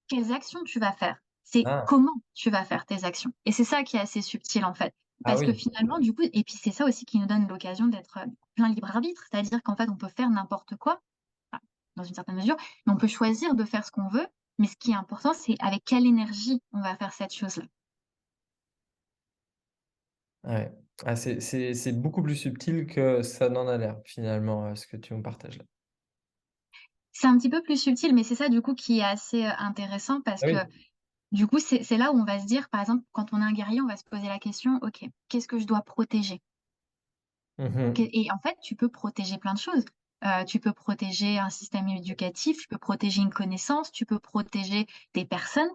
Speaker 2: quelles actions tu vas faire, c'est
Speaker 1: Ah!
Speaker 2: comment tu vas faire tes actions. Et c'est ça qui est assez subtil, en fait.
Speaker 1: Ah
Speaker 2: Parce que
Speaker 1: oui.
Speaker 2: finalement, du coup, et puis c'est ça aussi qui nous donne l'occasion d'être, plein libre arbitre, c'est-à-dire qu'en fait, on peut faire n'importe quoi, enfin, dans une certaine mesure, mais on peut choisir de faire ce qu'on veut, mais ce qui est important, c'est avec quelle énergie on va faire cette chose-là.
Speaker 1: Ouais. Ah c'est beaucoup plus subtil que ça n'en a l'air finalement, ce que tu me partages là.
Speaker 2: C'est un petit peu plus subtil, mais c'est ça, du coup, qui est assez, intéressant parce
Speaker 1: Ah
Speaker 2: que
Speaker 1: oui.
Speaker 2: du coup, c'est là où on va se dire, par exemple, quand on est un guerrier, on va se poser la question: «OK, qu'est-ce que je dois protéger?»
Speaker 1: Mmh
Speaker 2: Qu'est
Speaker 1: mh.
Speaker 2: Et en fait, tu peux protéger plein de choses. Tu peux protéger un système éducatif, tu peux protéger une connaissance, tu peux protéger des personnes.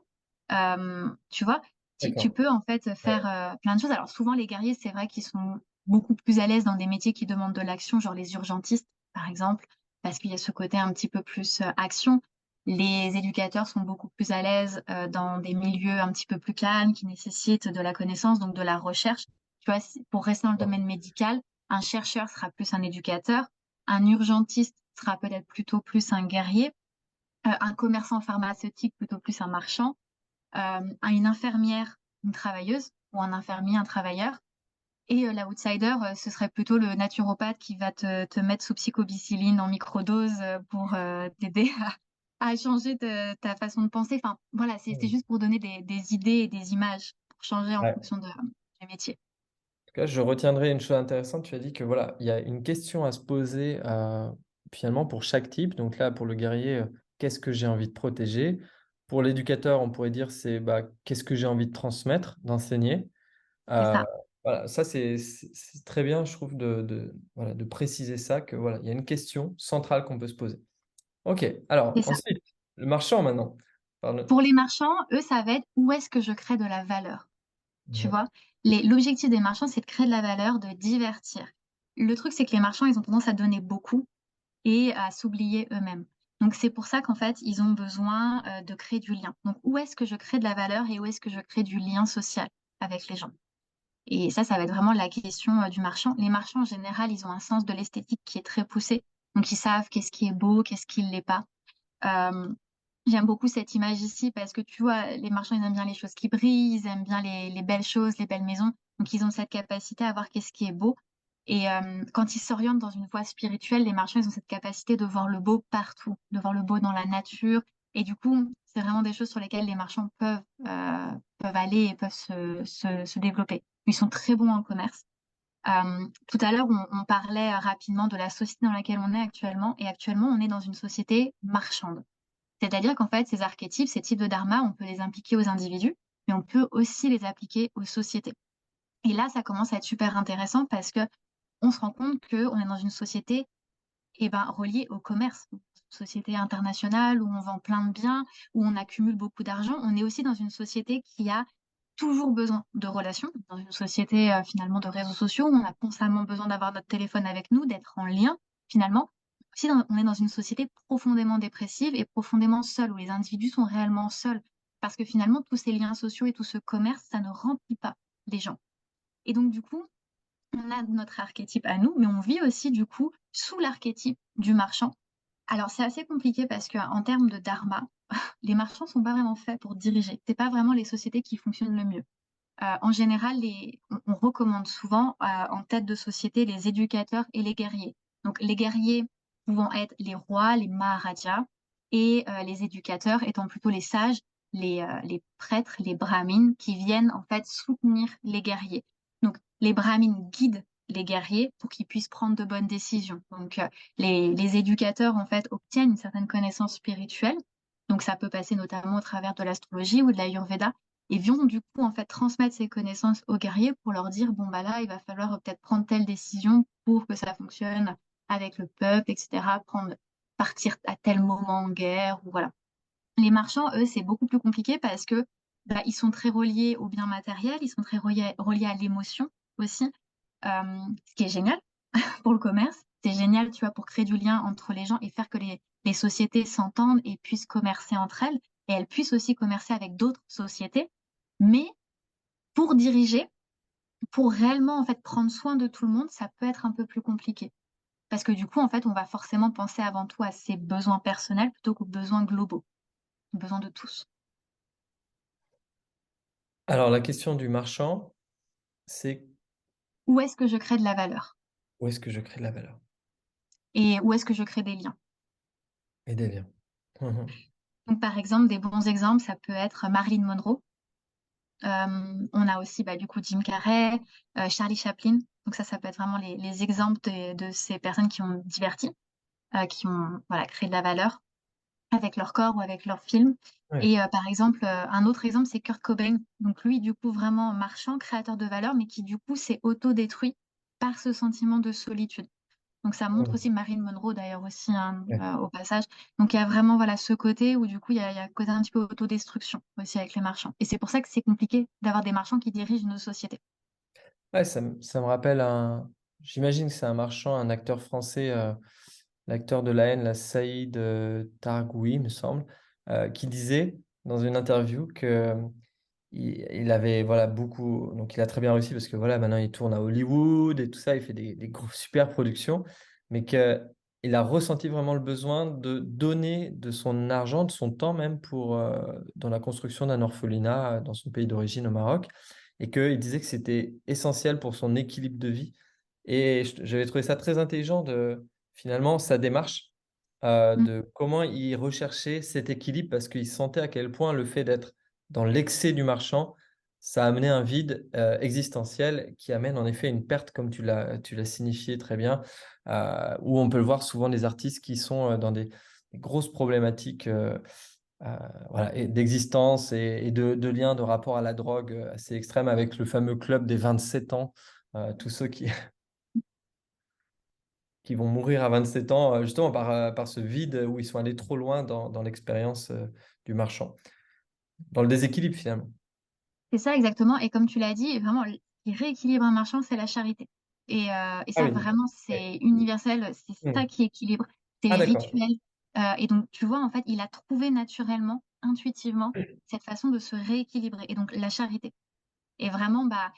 Speaker 2: Tu vois? Tu
Speaker 1: D'accord.
Speaker 2: peux, en fait,
Speaker 1: Ouais.
Speaker 2: faire, plein de choses. Alors souvent, les guerriers, c'est vrai qu'ils sont beaucoup plus à l'aise dans des métiers qui demandent de l'action, genre les urgentistes, par exemple, parce qu'il y a ce côté un petit peu plus, action. Les éducateurs sont beaucoup plus à l'aise, dans des milieux un petit peu plus calmes, qui nécessitent de la connaissance, donc de la recherche. Tu vois? Si pour rester dans le domaine médical, un chercheur sera plus un éducateur, un urgentiste sera peut-être plutôt plus un guerrier, un commerçant pharmaceutique plutôt plus un marchand, une infirmière, une travailleuse ou un infirmier, un travailleur et l'outsider, ce serait plutôt le naturopathe qui va te mettre sous psychobicilline en microdose, pour, t'aider à changer ta façon de penser. Enfin, voilà, c'est
Speaker 1: Mmh.
Speaker 2: juste pour donner des idées et des images pour changer en
Speaker 1: Ouais.
Speaker 2: fonction du métier.
Speaker 1: En tout cas, je retiendrai une chose intéressante. Tu as dit que voilà, il y a une question à se poser, finalement pour chaque type. Donc là, pour le guerrier, qu'est-ce que j'ai envie de protéger? Pour l'éducateur, on pourrait dire c'est, bah, qu'est-ce que j'ai envie de transmettre, d'enseigner?
Speaker 2: C'est
Speaker 1: Heu,
Speaker 2: ça,
Speaker 1: voilà, ça c'est très bien, je trouve voilà, de préciser ça, que voilà, il y a une question centrale qu'on peut se poser. OK,
Speaker 2: c'est
Speaker 1: alors
Speaker 2: ça.
Speaker 1: ensuite, le marchand maintenant. Pardon.
Speaker 2: Pour les marchands, eux, ça va être: où est-ce que je crée de la valeur? Tu
Speaker 1: Mmh.
Speaker 2: vois? L'objectif des marchands, c'est de créer de la valeur, de divertir. Le truc, c'est que les marchands, ils ont tendance à donner beaucoup et à s'oublier eux-mêmes. Donc c'est pour ça qu'en fait, ils ont besoin, de créer du lien. Donc où est-ce que je crée de la valeur et où est-ce que je crée du lien social avec les gens? Et ça va être vraiment la question, du marchand. Les marchands, en général, ils ont un sens de l'esthétique qui est très poussé. Donc ils savent qu'est-ce qui est beau, qu'est-ce qui ne l'est pas. Hem, J'aime beaucoup cette image ici parce que tu vois, les marchands, ils aiment bien les choses qui brillent, ils aiment bien les belles choses, les belles maisons. Donc ils ont cette capacité à voir qu'est-ce qui est beau et quand ils s'orientent dans une voie spirituelle, les marchands, ils ont cette capacité de voir le beau partout, de voir le beau dans la nature et du coup, c'est vraiment des choses sur lesquelles les marchands peuvent aller et peuvent se développer. Ils sont très bons en commerce. Tout à l'heure, on parlait rapidement de la société dans laquelle on est actuellement et actuellement, on est dans une société marchande. C'est-à-dire qu'en fait, ces archétypes, ces types de dharma, on peut les impliquer aux individus, mais on peut aussi les appliquer aux sociétés. Et là, ça commence à être super intéressant parce que on se rend compte qu'on est dans une société reliée au commerce, une société internationale où on vend plein de biens, où on accumule beaucoup d'argent. On est aussi dans une société qui a toujours besoin de relations, dans une société finalement de réseaux sociaux où on a constamment besoin d'avoir notre téléphone avec nous, d'être en lien finalement. Aussi, on est dans une société profondément dépressive et profondément seule, où les individus sont réellement seuls. Parce que finalement, tous ces liens sociaux et tout ce commerce, ça ne remplit pas les gens. Et donc, du coup, on a notre archétype à nous, mais on vit aussi, du coup, sous l'archétype du marchand. Alors, c'est assez compliqué parce qu'en termes de dharma, les marchands sont pas vraiment faits pour diriger. C'est pas vraiment les sociétés qui fonctionnent le mieux. En général, on recommande souvent en tête de société les éducateurs et les guerriers. Donc les guerriers pouvant être les rois, les maharajas, et les éducateurs étant plutôt les sages, les prêtres, les brahmines, qui viennent en fait soutenir les guerriers. Donc les brahmines guident les guerriers pour qu'ils puissent prendre de bonnes décisions. Donc les éducateurs en fait obtiennent une certaine connaissance spirituelle. Donc ça peut passer notamment au travers de l'astrologie ou de l'ayurveda et vont du coup en fait transmettre ces connaissances aux guerriers pour leur dire bon bah là il va falloir peut-être prendre telle décision pour que ça fonctionne avec le peuple, etc. Partir à tel moment en guerre ou voilà. Les marchands, eux, c'est beaucoup plus compliqué parce que bah, ils sont très reliés au bien matériel, ils sont très reliés à l'émotion aussi, ce qui est génial pour le commerce. C'est génial, tu vois, pour créer du lien entre les gens et faire que les sociétés s'entendent et puissent commercer entre elles. Et elles puissent aussi commercer avec d'autres sociétés. Mais pour diriger, pour réellement en fait prendre soin de tout le monde, ça peut être un peu plus compliqué. Parce que du coup, en fait, on va forcément penser avant tout à ses besoins personnels plutôt qu'aux besoins globaux, aux besoins de tous.
Speaker 1: Alors, la question du marchand, c'est
Speaker 2: Où est-ce que je crée de la valeur?
Speaker 1: où est-ce que je crée de la valeur
Speaker 2: Et où est-ce que je crée des liens?
Speaker 1: et des liens. Mhm.
Speaker 2: Donc, par exemple, des bons exemples, ça peut être Marilyn Monroe. On a aussi bah, du coup Jim Carrey, Charlie Chaplin. Donc ça peut être vraiment les exemples de ces personnes qui ont diverti, qui ont voilà, créé de la valeur avec leur corps ou avec leurs films.
Speaker 1: Ouais.
Speaker 2: Et par exemple, un autre exemple, c'est Kurt Cobain. Donc lui, du coup, vraiment marchand, créateur de valeur, mais qui du coup s'est auto-détruit par ce sentiment de solitude. Donc ça montre
Speaker 1: Mhm.
Speaker 2: aussi Marilyn Monroe d'ailleurs aussi hein,
Speaker 1: Ouais.
Speaker 2: au passage. Donc il y a vraiment voilà ce côté où du coup il y a un côté un petit peu autodestruction aussi avec les marchands. Et c'est pour ça que c'est compliqué d'avoir des marchands qui dirigent nos sociétés.
Speaker 1: Ouais, ça me rappelle un. J'imagine que c'est un marchand, un acteur français, l'acteur de la haine, la Saïd Targhoui, me semble, qui disait dans une interview que il avait voilà beaucoup. Donc il a très bien réussi parce que voilà, maintenant il tourne à Hollywood et tout ça, il fait des super productions, mais qu'il a ressenti vraiment le besoin de donner de son argent, de son temps même pour dans la construction d'un orphelinat dans son pays d'origine au Maroc et qu'il disait que c'était essentiel pour son équilibre de vie. Et j'avais trouvé ça très intelligent de finalement sa démarche,
Speaker 2: Mm.
Speaker 1: de comment il recherchait cet équilibre parce qu'il sentait à quel point le fait d'être dans l'excès du marchand, ça a amené un vide existentiel qui amène en effet une perte, comme tu l'as signifié très bien, où on peut le voir souvent des artistes qui sont dans des grosses problématiques voilà, et d'existence et de liens, de rapport à la drogue assez extrêmes avec le fameux club des 27 ans, tous ceux qui vont mourir à 27 ans, justement par ce vide où ils sont allés trop loin dans l'expérience du marchand, dans le déséquilibre finalement.
Speaker 2: C'est ça exactement. Et comme tu l'as dit, vraiment, ce qui rééquilibre un marchand, c'est la charité. Et
Speaker 1: Ah
Speaker 2: ça,
Speaker 1: oui.
Speaker 2: vraiment,
Speaker 1: Ouais.
Speaker 2: c'est universel. C'est
Speaker 1: Mm.
Speaker 2: ça qui équilibre.
Speaker 1: Ah
Speaker 2: des
Speaker 1: d'accord.
Speaker 2: rituels. Et donc, tu vois, en fait, il a trouvé naturellement, intuitivement, cette façon de se rééquilibrer. Et donc, la charité. Et vraiment, bah,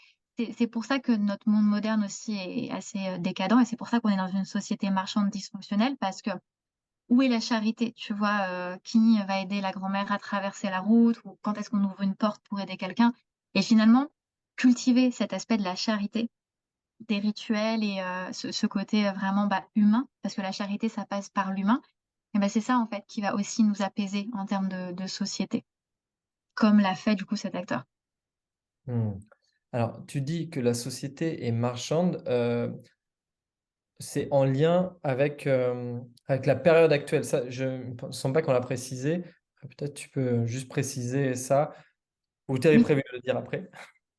Speaker 2: c'est pour ça que notre monde moderne aussi est assez décadent. Et c'est pour ça qu'on est dans une société marchande dysfonctionnelle, parce que où est la charité? Tu vois, qui va aider la grand-mère à traverser la route, ou quand est-ce qu'on ouvre une porte pour aider quelqu'un? Et finalement, cultiver cet aspect de la charité, des rituels et ce côté vraiment bah, humain, parce que la charité, ça passe par l'humain, et ben c'est ça en fait qui va aussi nous apaiser en termes de société, comme l'a fait du coup cet acteur.
Speaker 1: Mmh. Alors, tu dis que la société est marchande, c'est en lien avec, avec la période actuelle. Ça, je ne sens pas qu'on l'a précisé. Peut-être tu peux juste préciser ça ou tu avais
Speaker 2: Oui.
Speaker 1: prévu de le dire après?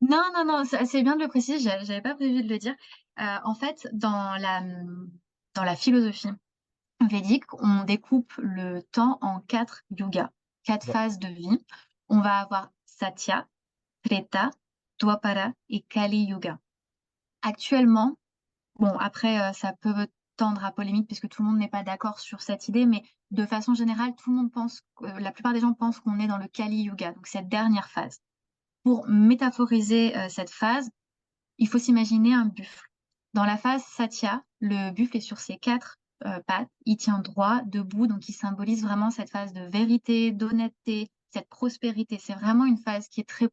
Speaker 2: Non, non, non, c'est bien de le préciser, j'avais pas prévu de le dire. En fait, dans la philosophie védique, on découpe le temps en 4 yugas, 4
Speaker 1: Ouais.
Speaker 2: phases de vie. On va avoir Satya, Treta, Dwapara et Kali Yuga. Actuellement, bon après, ça peut tendre à polémique puisque tout le monde n'est pas d'accord sur cette idée, mais de façon générale, tout le monde pense, la plupart des gens pensent qu'on est dans le Kali Yuga, donc cette dernière phase. Pour métaphoriser, cette phase, il faut s'imaginer un buffle. Dans la phase Satya, le buffle est sur ses 4 pattes, il tient droit, debout, donc il symbolise vraiment cette phase de vérité, d'honnêteté, cette prospérité. C'est vraiment une phase qui est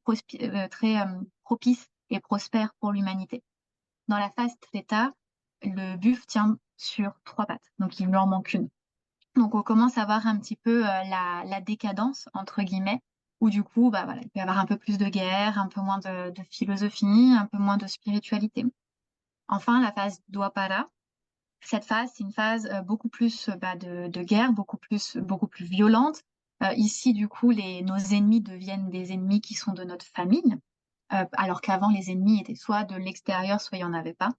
Speaker 2: propice et prospère pour l'humanité. Dans la phase Treta, le buffle tient sur 3 pattes, donc il lui en manque une. Donc on commence à voir un petit peu, la «décadence» entre guillemets, où du coup, bah, voilà, il peut y avoir un peu plus de guerre, un peu moins de philosophie, un peu moins de spiritualité. Enfin, la phase Dwapara, cette phase, c'est une phase, beaucoup plus, bah, de guerre, beaucoup plus violente. Ici, du coup, nos ennemis deviennent des ennemis qui sont de notre famille, alors qu'avant les ennemis étaient soit de l'extérieur, soit il y en avait pas.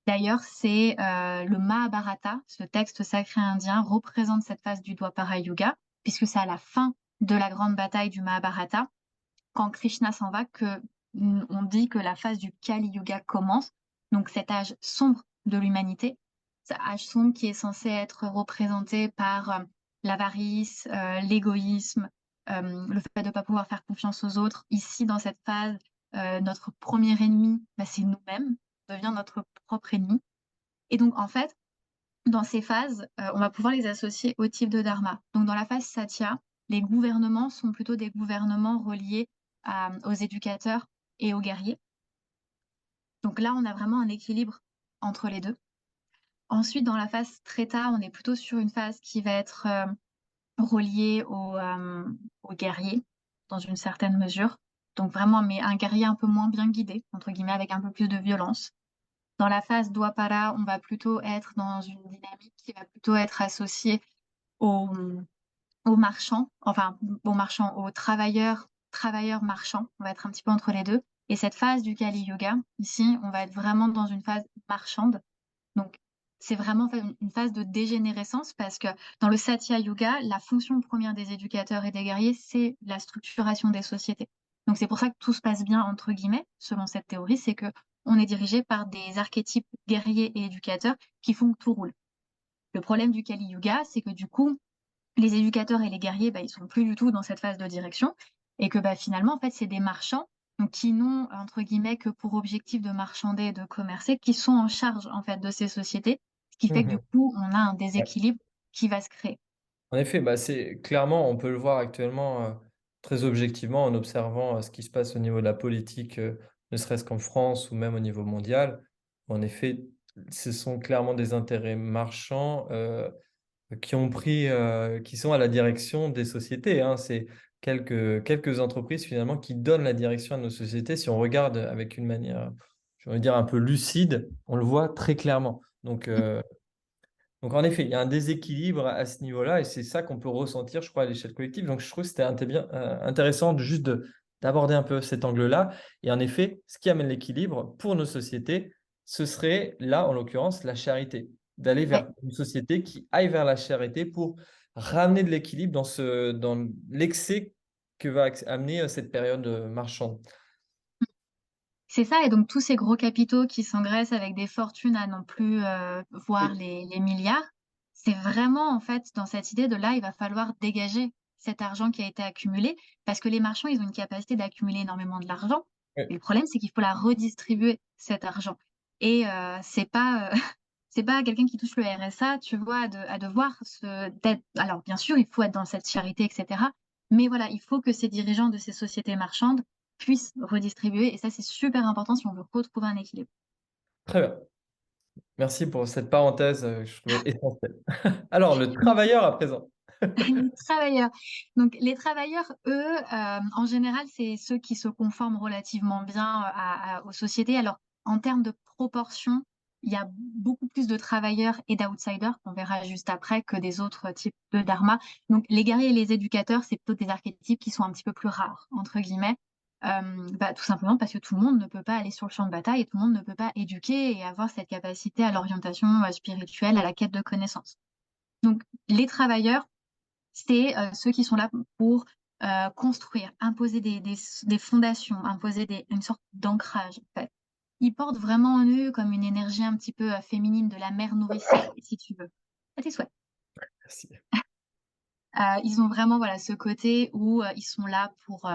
Speaker 2: D'ailleurs, c'est le Mahabharata, ce texte sacré indien, représente cette phase du Dwapara Yuga, puisque c'est à la fin de la grande bataille du Mahabharata, quand Krishna s'en va, que on dit que la phase du Kali Yuga commence, donc cet âge sombre de l'humanité, cet âge sombre qui est censé être représenté par l'avarice, l'égoïsme, le fait de ne pas pouvoir faire confiance aux autres. Ici, dans cette phase, notre premier ennemi, bah, c'est nous-mêmes, on devient notre propre ennemi. Et donc, en fait, dans ces phases, on va pouvoir les associer au type de dharma. Donc dans la phase satya, les gouvernements sont plutôt des gouvernements reliés aux éducateurs et aux guerriers. Donc là, on a vraiment un équilibre entre les 2. Ensuite, dans la phase treta, on est plutôt sur une phase qui va être, reliée aux guerriers, dans une certaine mesure. Donc vraiment, mais un guerrier un peu moins bien guidé, entre guillemets, avec un peu plus de violence. Dans la phase Dwapara, on va plutôt être dans une dynamique qui va plutôt être associée aux, aux marchands, enfin aux marchands, aux travailleurs marchands. On va être un petit peu entre les deux. Et cette phase du Kali Yuga, ici, on va être vraiment dans une phase marchande. Donc, c'est vraiment en fait une phase de dégénérescence parce que dans le Satya Yuga, la fonction première des éducateurs et des guerriers, c'est la structuration des sociétés. Donc, c'est pour ça que tout se passe bien, entre guillemets, selon cette théorie, c'est que on est dirigé par des archétypes guerriers et éducateurs qui font que tout roule. Le problème du Kali Yuga, c'est que du coup, les éducateurs et les guerriers, bah, ils sont plus du tout dans cette phase de direction et que bah, finalement, en fait, c'est des marchands donc qui n'ont, entre guillemets, que pour objectif de marchander et de commercer, qui sont en charge, en fait, de ces sociétés, ce qui fait que du
Speaker 1: Mmh.
Speaker 2: coup, on a un
Speaker 1: Ouais.
Speaker 2: déséquilibre qui va se créer.
Speaker 1: En effet, bah, c'est clairement, on peut le voir actuellement très objectivement en observant ce qui se passe au niveau de la politique, ne serait-ce qu'en France ou même au niveau mondial. En effet, ce sont clairement des intérêts marchands qui ont pris, qui sont à la direction des sociétés, hein. C'est quelques entreprises finalement qui donnent la direction à nos sociétés. Si on regarde avec une manière, j'ai envie de dire un peu lucide, on le voit très clairement. Donc en effet, il y a un déséquilibre à ce niveau-là et c'est ça qu'on peut ressentir, je crois, à l'échelle collective. Donc je trouve que c'était intéressant d'aborder un peu cet angle-là. Et en effet, ce qui amène l'équilibre pour nos sociétés, ce serait là, en l'occurrence, la charité. D'aller
Speaker 2: Ouais.
Speaker 1: vers une société qui aille vers la charité pour ramener de l'équilibre dans l'excès que va amener cette période marchande.
Speaker 2: C'est ça, et donc tous ces gros capitaux qui s'engraissent avec des fortunes à non plus voir
Speaker 1: Oui.
Speaker 2: les milliards, c'est vraiment, en fait, dans cette idée de là, il va falloir dégager cet argent qui a été accumulé, parce que les marchands, ils ont une capacité d'accumuler énormément de l'argent. Et
Speaker 1: Ouais.
Speaker 2: le problème, c'est qu'il faut la redistribuer, cet argent. Et c'est pas, c'est pas quelqu'un qui touche le RSA, tu vois, à devoir d'être. Alors, bien sûr, il faut être dans cette charité, etc. Mais voilà, il faut que ces dirigeants de ces sociétés marchandes puissent redistribuer. Et ça, c'est super important si on veut retrouver un équilibre.
Speaker 1: Très bien. Merci pour cette parenthèse que je trouvais essentielle. Alors, le travailleur à présent.
Speaker 2: Les travailleurs. Donc, les travailleurs, eux, en général, c'est ceux qui se conforment relativement bien aux sociétés. Alors, en termes de proportion, il y a beaucoup plus de travailleurs et d'outsiders, qu'on verra juste après, que des autres types de dharma. Donc, les guerriers et les éducateurs, c'est plutôt des archétypes qui sont un petit peu plus rares, entre guillemets. Tout simplement parce que tout le monde ne peut pas aller sur le champ de bataille et tout le monde ne peut pas éduquer et avoir cette capacité à l'orientation spirituelle, à la quête de connaissances. Donc, les travailleurs, c'est ceux qui sont là pour construire, imposer des fondations, imposer une sorte d'ancrage, en fait. Ils portent vraiment en eux comme une énergie un petit peu féminine de la mère nourricière, si tu veux. À tes souhaits.
Speaker 1: Merci.
Speaker 2: Ils ont vraiment voilà, ce côté où ils sont là pour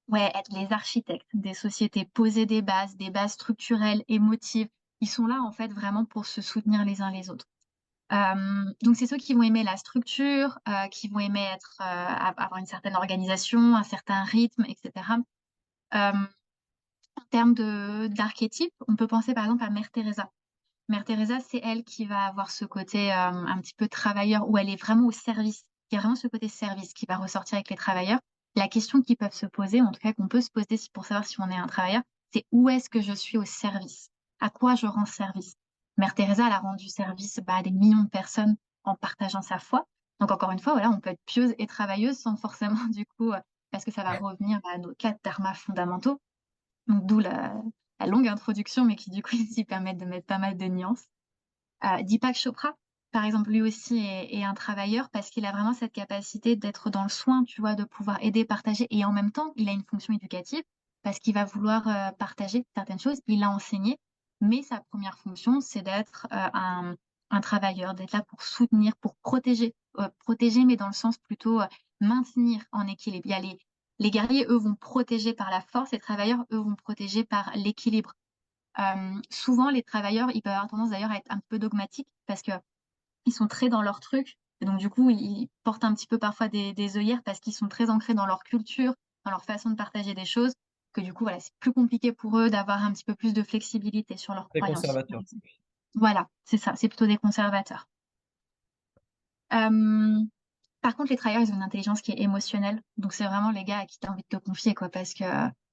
Speaker 2: ouais, être les architectes des sociétés, poser des bases structurelles, émotives. Ils sont là, en fait, vraiment pour se soutenir les uns les autres. Donc, c'est ceux qui vont aimer la structure, qui vont aimer avoir une certaine organisation, un certain rythme, etc. Euh, En termes d'archétype, on peut penser par exemple à Mère Teresa. Mère Teresa, c'est elle qui va avoir ce côté un petit peu travailleur, où elle est vraiment au service. Il y a vraiment ce côté service qui va ressortir avec les travailleurs. La question qu'ils peuvent se poser, en tout cas qu'on peut se poser pour savoir si on est un travailleur, c'est où est-ce que je suis au service? À quoi je rends service? Mère Teresa, elle a rendu service à des millions de personnes en partageant sa foi. Donc encore une fois, voilà, on peut être pieuse et travailleuse sans forcément du coup, parce que ça va revenir à nos quatre dharmas fondamentaux. Donc d'où la longue introduction, mais qui du coup ici permet de mettre pas mal de nuances. Deepak Chopra, par exemple, lui aussi est un travailleur parce qu'il a vraiment cette capacité d'être dans le soin, tu vois, de pouvoir aider, partager. Et en même temps, il a une fonction éducative parce qu'il va vouloir partager certaines choses. Il a enseigné, mais sa première fonction, c'est d'être un travailleur, d'être là pour soutenir, pour protéger. Protéger, mais dans le sens plutôt maintenir en équilibre. Il y a les guerriers, eux, vont protéger par la force. Les travailleurs, eux, vont protéger par l'équilibre. Souvent, les travailleurs, ils peuvent avoir tendance d'ailleurs à être un peu dogmatiques parce que ils sont très dans leur truc. Et donc, du coup, ils portent un petit peu parfois des œillères parce qu'ils sont très ancrés dans leur culture, dans leur façon de partager des choses, que du coup, voilà, c'est plus compliqué pour eux d'avoir un petit peu plus de flexibilité sur leurs
Speaker 1: Très
Speaker 2: croyances.
Speaker 1: conservateur.
Speaker 2: Voilà, c'est ça, c'est plutôt des conservateurs. Euh, Par contre, les travailleurs, ils ont une intelligence qui est émotionnelle. Donc, c'est vraiment les gars à qui tu as envie de te confier, quoi, parce que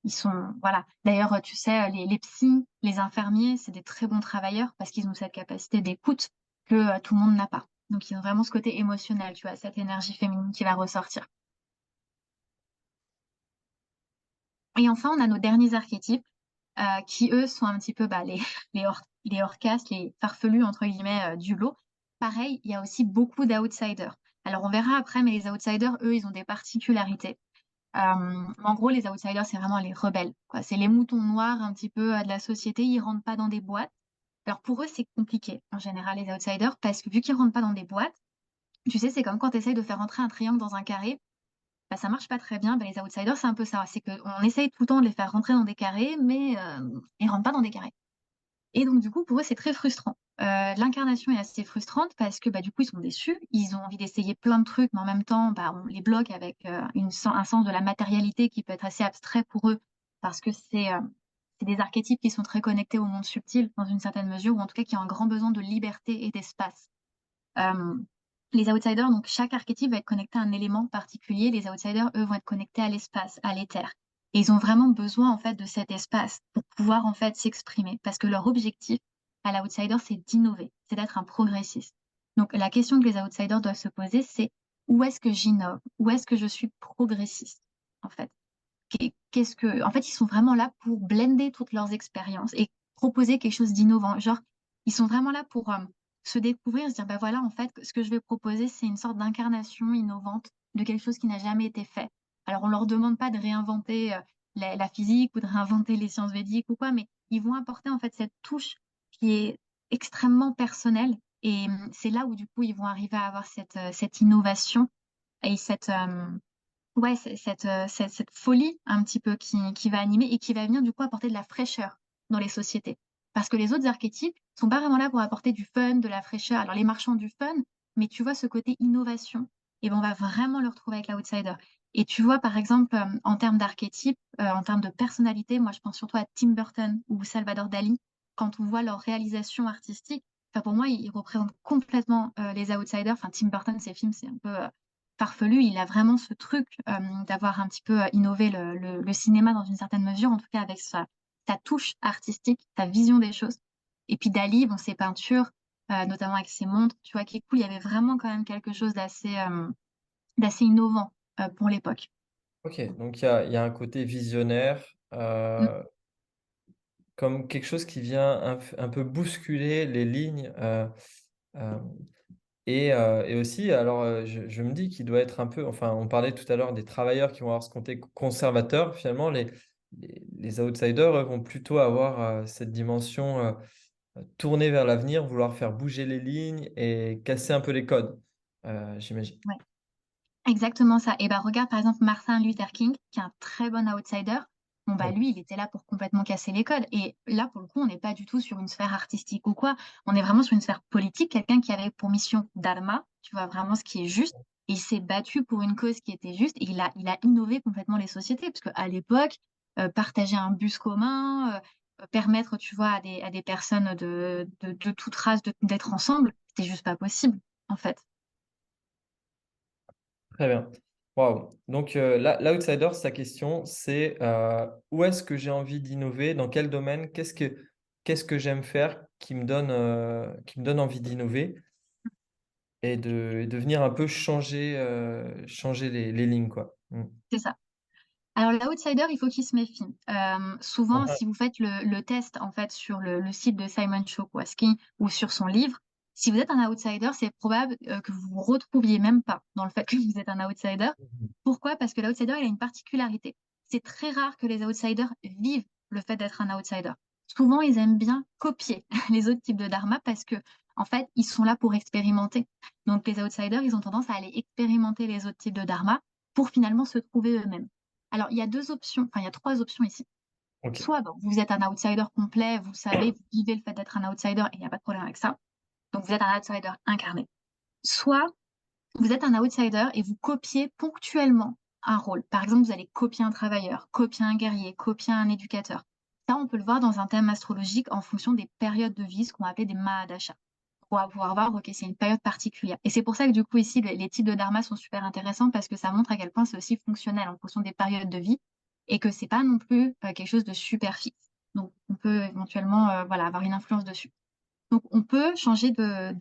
Speaker 2: ils sont, voilà. D'ailleurs, tu sais, les psys, les infirmiers, c'est des très bons travailleurs parce qu'ils ont cette capacité d'écoute que tout le monde n'a pas. Donc, ils ont vraiment ce côté émotionnel, tu vois, cette énergie féminine qui va ressortir. Et enfin, on a nos derniers archétypes qui, eux, sont un petit peu les orcasses, les farfelus, entre guillemets, du lot. Pareil, il y a aussi beaucoup d'outsiders. Alors, on verra après, mais les outsiders, eux, ils ont des particularités. En gros, les outsiders, c'est vraiment les rebelles, quoi. C'est les moutons noirs un petit peu de la société. Ils rentrent pas dans des boîtes. Alors pour eux, c'est compliqué en général, les outsiders, parce que vu qu'ils rentrent pas dans des boîtes, tu sais, c'est comme quand tu essayes de faire rentrer un triangle dans un carré, bah, ça marche pas très bien. Bah, les outsiders, c'est un peu ça. C'est qu'on essaye tout le temps de les faire rentrer dans des carrés, mais ils rentrent pas dans des carrés. Et donc, du coup, pour eux, c'est très frustrant. L'incarnation est assez frustrante parce que du coup, ils sont déçus. Ils ont envie d'essayer plein de trucs, mais en même temps, on les bloque avec un sens de la matérialité qui peut être assez abstrait pour eux parce que c'est des archétypes qui sont très connectés au monde subtil dans une certaine mesure, ou en tout cas qui ont un grand besoin de liberté et d'espace. Euh, les outsiders, donc chaque archétype va être connecté à un élément particulier. Les outsiders, eux, vont être connectés à l'espace, à l'éther. Et ils ont vraiment besoin, en fait, de cet espace pour pouvoir, en fait, s'exprimer. Parce que leur objectif à l'outsider, c'est d'innover, c'est d'être un progressiste. Donc, la question que les outsiders doivent se poser, c'est où est-ce que j'innove? Où est-ce que je suis progressiste, en fait? En fait, ils sont vraiment là pour blender toutes leurs expériences et proposer quelque chose d'innovant. Genre, ils sont vraiment là pour se découvrir, se dire, bah voilà, en fait, ce que je vais proposer, c'est une sorte d'incarnation innovante de quelque chose qui n'a jamais été fait. Alors, on leur demande pas de réinventer la physique ou de réinventer les sciences védiques ou quoi, mais ils vont apporter en fait cette touche qui est extrêmement personnelle Et c'est là où du coup ils vont arriver à avoir cette innovation et ouais, cette folie un petit peu qui va animer et qui va venir du coup apporter de la fraîcheur dans les sociétés. Parce que les autres archétypes sont pas vraiment là pour apporter du fun, de la fraîcheur. Alors les marchands du fun, mais tu vois ce côté innovation, et ben on va vraiment le retrouver avec l'outsider. Et tu vois par exemple en termes d'archétypes, en termes de personnalité, moi je pense surtout à Tim Burton ou Salvador Dali. Quand on voit leur réalisation artistique, enfin pour moi ils représentent complètement les outsiders. Enfin Tim Burton, ses films c'est un peu farfelu. Il a vraiment ce truc d'avoir un petit peu innové le cinéma dans une certaine mesure, en tout cas avec sa touche artistique, sa vision des choses. Et puis Dali, bon, ses peintures, notamment avec ses montres, tu vois, qui est cool. Il y avait vraiment quand même quelque chose d'assez innovant pour l'époque.
Speaker 1: Ok, donc il y a un côté visionnaire,
Speaker 2: Mm,
Speaker 1: comme quelque chose qui vient un peu bousculer les lignes. Euh, et aussi, alors, je me dis qu'il doit être un peu, enfin, on parlait tout à l'heure des travailleurs qui vont avoir ce côté conservateur. Finalement, les outsiders, eux, vont plutôt avoir cette dimension tournée vers l'avenir, vouloir faire bouger les lignes et casser un peu les codes, j'imagine.
Speaker 2: ouais. Exactement ça. Et bah regarde par exemple Martin Luther King, qui est un très bon outsider. Bon bah
Speaker 1: Ouais.
Speaker 2: lui, il était là pour complètement casser les codes. Et là, pour le coup, on n'est pas du tout sur une sphère artistique ou quoi. On est vraiment sur une sphère politique, quelqu'un qui avait pour mission dharma, tu vois, vraiment ce qui est juste. Et il s'est battu pour une cause qui était juste. Et il a innové complètement les sociétés. Parce qu'à l'époque, partager un bus commun, permettre, tu vois, à des personnes de toute race d'être ensemble, c'était juste pas possible, en fait.
Speaker 1: Très bien. Waouh. Donc, l'outsider, sa question, c'est où est-ce que j'ai envie d'innover, dans quel domaine, qu'est-ce que j'aime faire qui me donne envie d'innover et de venir un peu changer les lignes, quoi. Mm.
Speaker 2: C'est ça. Alors, l'outsider, il faut qu'il se méfie. Souvent,
Speaker 1: Mhm.
Speaker 2: si vous faites le test en fait sur le site de Simon Chokwaski ou sur son livre, si vous êtes un outsider, c'est probable que vous vous retrouviez même pas dans le fait que vous êtes un outsider. Pourquoi? Parce que l'outsider, il a une particularité. C'est très rare que les outsiders vivent le fait d'être un outsider. Souvent, ils aiment bien copier les autres types de dharma parce que, en fait, ils sont là pour expérimenter. Donc, les outsiders, ils ont tendance à aller expérimenter les autres types de dharma pour finalement se trouver eux-mêmes. Alors, il y a deux options, enfin, il y a trois options ici.
Speaker 1: Ok.
Speaker 2: Soit bon, vous êtes un outsider complet, vous savez, vous vivez le fait d'être un outsider et il n'y a pas de problème avec ça. Donc, vous êtes un outsider incarné. Soit vous êtes un outsider et vous copiez ponctuellement un rôle. Par exemple, vous allez copier un travailleur, copier un guerrier, copier un éducateur. Ça, on peut le voir dans un thème astrologique en fonction des périodes de vie, ce qu'on appelle des mahadashas. Pour pouvoir voir, ok, c'est une période particulière. Et c'est pour ça que du coup, ici, les types de dharma sont super intéressants parce que ça montre à quel point c'est aussi fonctionnel en fonction des périodes de vie et que c'est pas non plus quelque chose de super fixe. Donc, on peut éventuellement voilà, avoir une influence dessus. Donc, on peut changer de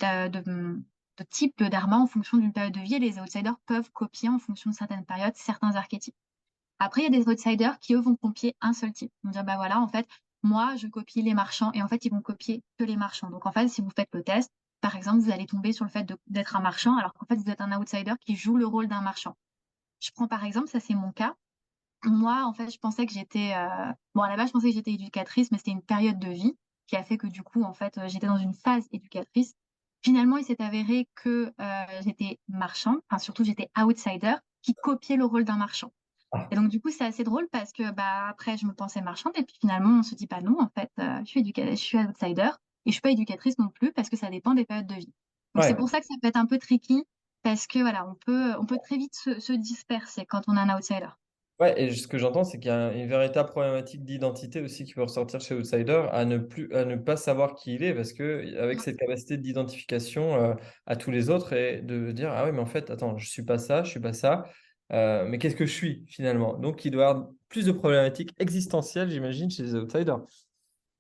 Speaker 2: type de dharma en fonction d'une période de vie et les outsiders peuvent copier en fonction de certaines périodes certains archétypes. Après, il y a des outsiders qui, eux, vont copier un seul type. Ils vont dire, bah voilà, en fait, moi, je copie les marchands et en fait, ils vont copier que les marchands. Donc, en fait, si vous faites le test, par exemple, vous allez tomber sur le fait d'être un marchand alors qu'en fait, vous êtes un outsider qui joue le rôle d'un marchand. Je prends par exemple, ça c'est mon cas. Moi, en fait, je pensais que j'étais... Bon, à la base, je pensais que j'étais éducatrice, mais c'était une période de vie qui a fait que du coup, en fait, j'étais dans une phase éducatrice. Finalement, il s'est avéré que j'étais marchand, enfin surtout j'étais outsider qui copiait le rôle d'un marchand.
Speaker 1: Ah,
Speaker 2: Et donc, du coup, c'est assez drôle parce que bah, après, je me pensais marchande et puis finalement, on se dit, pas non, en fait, je suis outsider et je suis pas éducatrice non plus parce que ça dépend des périodes de vie. Donc, c'est
Speaker 1: ouais.
Speaker 2: pour ça que ça peut être un peu tricky parce que voilà, on peut très vite se disperser quand on est un outsider.
Speaker 1: Ouais, et ce que j'entends, c'est qu'il y a une véritable problématique d'identité aussi qui peut ressortir chez Outsider, à ne pas savoir qui il est, parce que avec cette capacité d'identification à tous les autres et de dire, ah oui, mais en fait, attends, je suis pas ça, je suis pas ça, mais qu'est-ce que je suis finalement? Donc, il doit y avoir plus de problématiques existentielles, j'imagine, chez les Outsiders.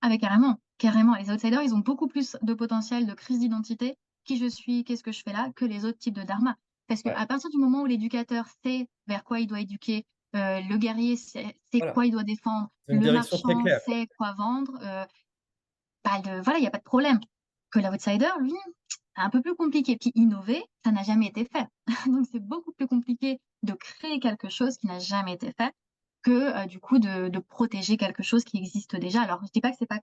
Speaker 2: Ah mais carrément, carrément. Les outsiders, ils ont beaucoup plus de potentiel de crise d'identité, qui je suis, qu'est-ce que je fais là, que les autres types de dharma. Parce
Speaker 1: Ouais,
Speaker 2: qu'à partir du moment où l'éducateur sait vers quoi il doit éduquer, le guerrier sait
Speaker 1: voilà,
Speaker 2: quoi il doit défendre,
Speaker 1: c'est une
Speaker 2: le
Speaker 1: direction très
Speaker 2: marchand
Speaker 1: claire.
Speaker 2: sait quoi vendre, voilà, il n'y a pas de problème. Que l'outsider, lui, c'est un peu plus compliqué. Puis innover, ça n'a jamais été fait. Donc c'est beaucoup plus compliqué de créer quelque chose qui n'a jamais été fait que du coup de protéger quelque chose qui existe déjà. Alors je dis pas que c'est pas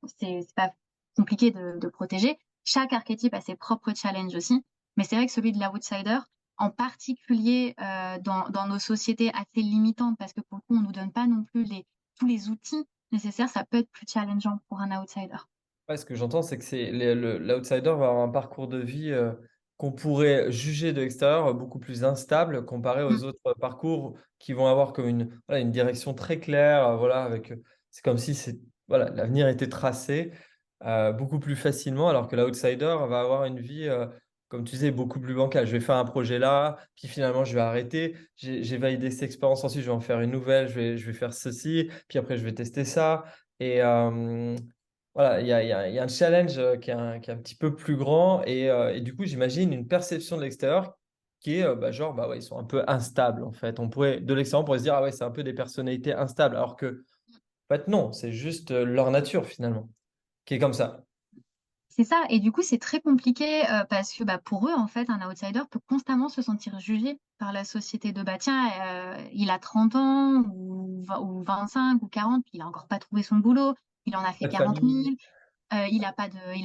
Speaker 2: compliqué de protéger, Chaque archétype a ses propres challenges aussi, mais c'est vrai que celui de l'outsider, en particulier dans nos sociétés assez limitantes, parce que pour le coup, on nous donne pas non plus tous les outils nécessaires, ça peut être plus challengeant pour un outsider.
Speaker 1: Ouais, ce que j'entends, c'est que l'outsider va avoir un parcours de vie qu'on pourrait juger de l'extérieur beaucoup plus instable comparé
Speaker 2: Mm,
Speaker 1: aux autres parcours qui vont avoir comme voilà, une direction très claire. Voilà, c'est comme si voilà, l'avenir était tracé beaucoup plus facilement, alors que l'outsider va avoir une vie, comme tu disais, beaucoup plus bancale. Je vais faire un projet là, puis finalement je vais arrêter. J'ai validé cette expérience, ensuite je vais en faire une nouvelle, je vais faire ceci, puis après je vais tester ça. Et, voilà, il y a un challenge qui est un petit peu plus grand et du coup, j'imagine une perception de l'extérieur qui est bah, genre, bah ouais, ils sont un peu instables en fait. De l'extérieur, on pourrait se dire, ah ouais, c'est un peu des personnalités instables, alors que, en fait, non, c'est juste leur nature finalement qui est comme ça.
Speaker 2: c'est ça, et du coup, c'est très compliqué parce que bah, pour eux, en fait, un outsider peut constamment se sentir jugé par la société de bah tiens, il a 30 ans ou 25 ou 40, puis il a encore pas trouvé son boulot, il en a fait
Speaker 1: Pas de
Speaker 2: 40
Speaker 1: famille.
Speaker 2: 000. Il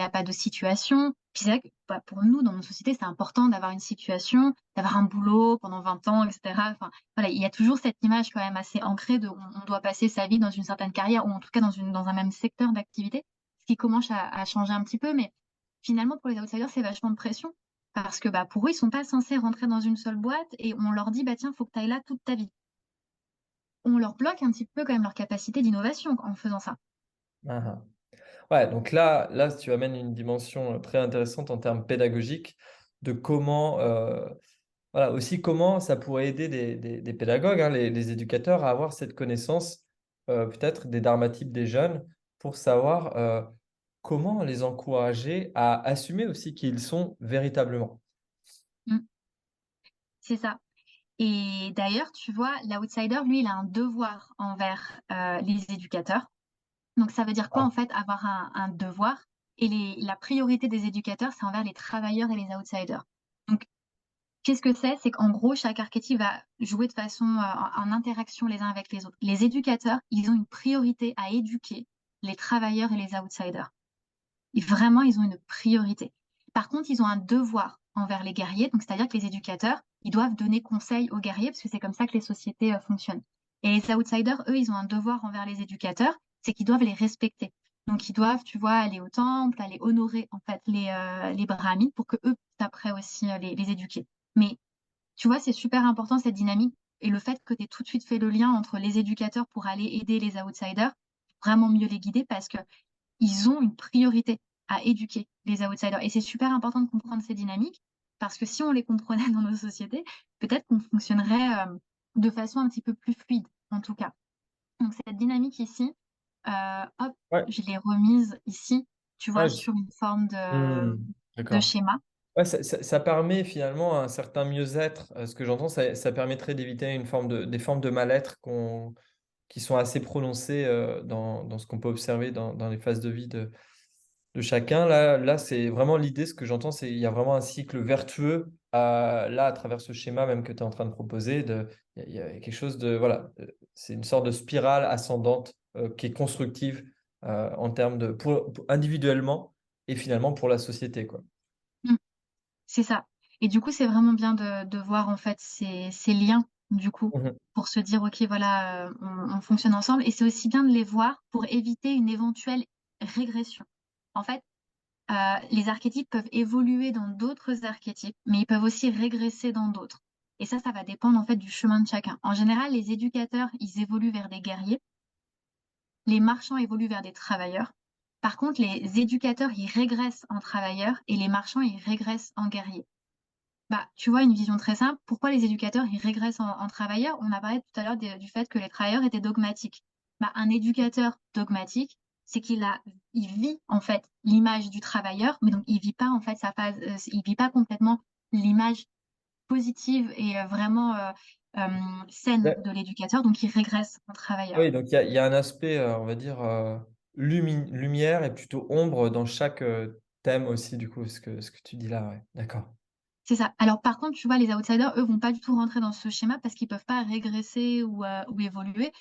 Speaker 2: a pas de situation. Puis c'est vrai que bah, pour nous, dans notre société, c'est important d'avoir une situation, d'avoir un boulot pendant 20 ans, etc. Enfin, voilà, il y a toujours cette image quand même assez ancrée de on doit passer sa vie dans une certaine carrière ou en tout cas dans un même secteur d'activité, ce qui commence à changer un petit peu. Mais finalement, pour les outsiders, c'est vachement de pression parce que bah, pour eux, ils sont pas censés rentrer dans une seule boîte et on leur dit, bah tiens, faut que tu ailles là toute ta vie. On leur bloque un petit peu quand même leur capacité d'innovation en faisant ça.
Speaker 1: Ah, ah. Ouais, donc là, tu amènes une dimension très intéressante en termes pédagogiques de comment, voilà, aussi comment ça pourrait aider des pédagogues, hein, les éducateurs à avoir cette connaissance, peut-être des dharmatypes des jeunes pour savoir comment les encourager à assumer aussi qui ils sont véritablement.
Speaker 2: Mm, c'est ça. Et d'ailleurs, tu vois, l'outsider, lui, il a un devoir envers les éducateurs. Donc, ça veut dire quoi,
Speaker 1: Ah,
Speaker 2: en fait, avoir un devoir? Et la priorité des éducateurs, c'est envers les travailleurs et les outsiders. Donc, qu'est-ce que c'est? C'est qu'en gros, chaque archétype va jouer de façon en interaction les uns avec les autres. Les éducateurs, ils ont une priorité à éduquer les travailleurs et les outsiders. Et vraiment, ils ont une priorité. Par contre, ils ont un devoir envers les guerriers, donc c'est-à-dire que les éducateurs, ils doivent donner conseil aux guerriers, parce que c'est comme ça que les sociétés fonctionnent. Et les outsiders, eux, ils ont un devoir envers les éducateurs, c'est qu'ils doivent les respecter. Donc, ils doivent, tu vois, aller au temple, aller honorer, en fait, les brahmins pour que eux puissent après aussi les éduquer. Mais, tu vois, c'est super important, cette dynamique. Et le fait que tu aies tout de suite fait le lien entre les éducateurs pour aller aider les outsiders, vraiment mieux les guider parce que ils ont une priorité à éduquer les outsiders. Et c'est super important de comprendre ces dynamiques parce que si on les comprenait dans nos sociétés, peut-être qu'on fonctionnerait de façon un petit peu plus fluide, en tout cas. Donc cette dynamique ici, hop,
Speaker 1: ouais,
Speaker 2: je l'ai remise ici, tu vois,
Speaker 1: ouais,
Speaker 2: sur une forme
Speaker 1: Hmm,
Speaker 2: de
Speaker 1: d'accord.
Speaker 2: schéma.
Speaker 1: Ouais, ça permet finalement un certain mieux-être. Ce que j'entends, ça permettrait d'éviter des formes de mal-être qui sont assez prononcées dans ce qu'on peut observer dans les phases de vie de chacun. Là, c'est vraiment l'idée, ce que j'entends, c'est qu'il y a vraiment un cycle vertueux là, à travers ce schéma même que tu es en train de proposer. Il y a quelque chose voilà, c'est une sorte de spirale ascendante qui est constructive en termes individuellement et finalement pour la société, quoi.
Speaker 2: Mm, c'est ça. Et du coup, c'est vraiment bien de voir en fait ces liens, du coup,
Speaker 1: Mhm.
Speaker 2: pour se dire, OK, voilà, on fonctionne ensemble. Et c'est aussi bien de les voir pour éviter une éventuelle régression. En fait, les archétypes peuvent évoluer dans d'autres archétypes, mais ils peuvent aussi régresser dans d'autres. Et ça va dépendre en fait du chemin de chacun. En général, les éducateurs, ils évoluent vers des guerriers, les marchands évoluent vers des travailleurs. Par contre, les éducateurs, ils régressent en travailleurs et les marchands, ils régressent en guerriers. Bah, tu vois, une vision très simple. Pourquoi les éducateurs, ils régressent en travailleurs? On a parlé tout à l'heure du fait que les travailleurs étaient dogmatiques. Bah, un éducateur dogmatique, c'est il vit en fait l'image du travailleur, mais donc il vit pas en fait il vit pas complètement l'image positive et vraiment saine
Speaker 1: Ouais.
Speaker 2: de l'éducateur, donc il régresse en travailleur.
Speaker 1: Oui, donc il y a un aspect, on va dire, lumière et plutôt ombre dans chaque thème aussi, du coup, ce que tu dis là, ouais. D'accord.
Speaker 2: C'est ça. Alors par contre, tu vois, les outsiders, eux, vont pas du tout rentrer dans ce schéma parce qu'ils peuvent pas régresser ou évoluer.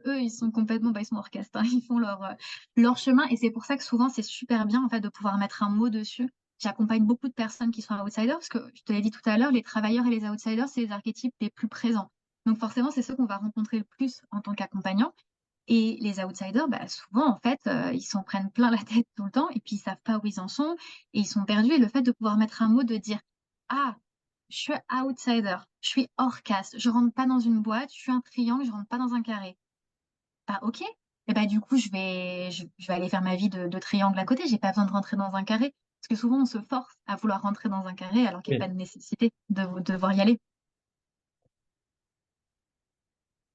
Speaker 2: eux, ils sont complètement, ils sont hors caste, hein. Ils font leur chemin et c'est pour ça que souvent, c'est super bien, en fait, de pouvoir mettre un mot dessus. J'accompagne beaucoup de personnes qui sont outsiders parce que je te l'ai dit tout à l'heure, les travailleurs et les outsiders, c'est les archétypes les plus présents. Donc forcément, c'est ceux qu'on va rencontrer le plus en tant qu'accompagnant et les outsiders, souvent, en fait, ils s'en prennent plein la tête tout le temps et puis ils savent pas où ils en sont et ils sont perdus et le fait de pouvoir mettre un mot, de dire: «Ah, je suis outsider, je suis hors caste, je rentre pas dans une boîte, je suis un triangle, je rentre pas dans un carré». Ah OK. Et du coup, je vais aller faire ma vie de triangle à côté. J'ai pas besoin de rentrer dans un carré. Parce que souvent, on se force à vouloir rentrer dans un carré alors qu'il y a pas
Speaker 1: Oui,
Speaker 2: de nécessité de devoir y aller.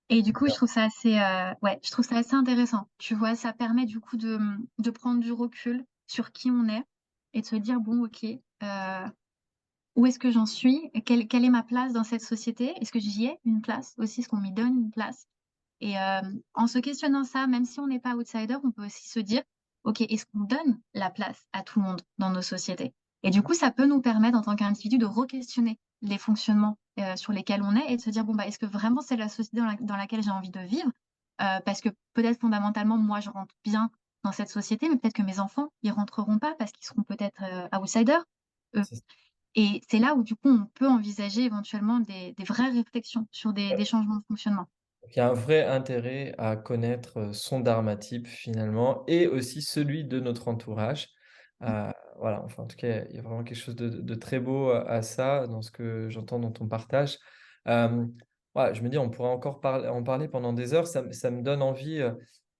Speaker 2: Et du coup, je trouve ça assez, ouais, je trouve ça assez intéressant. Tu vois, ça permet du coup de prendre du recul sur qui on est et de se dire: «Bon OK, où est-ce que j'en suis? Quelle est ma place dans cette société? Est-ce que j'y ai une place aussi? Est-ce qu'on m'y donne une place?» Et en se questionnant ça, même si on n'est pas outsider, on peut aussi se dire: «OK, est-ce qu'on donne la place à tout le monde dans nos sociétés?» Et du coup, ça peut nous permettre en tant qu'individu de re-questionner les fonctionnements, sur lesquels on est et de se dire: «Bon, est-ce que vraiment c'est la société dans laquelle j'ai envie de vivre?» Parce que peut-être fondamentalement, moi, je rentre bien dans cette société, mais peut-être que mes enfants, ils rentreront pas parce qu'ils seront peut-être, outsiders, eux.
Speaker 1: c'est
Speaker 2: Et c'est là où du coup, on peut envisager éventuellement des vraies réflexions sur des changements de fonctionnement.
Speaker 1: il y a un vrai intérêt à connaître, son dharma-type finalement et aussi celui de notre entourage. Voilà, enfin en tout cas, il y a vraiment quelque chose de très beau à ça dans ce que j'entends dans ton partage. Voilà, je me dis on pourrait encore en parler pendant des heures. Ça me donne envie,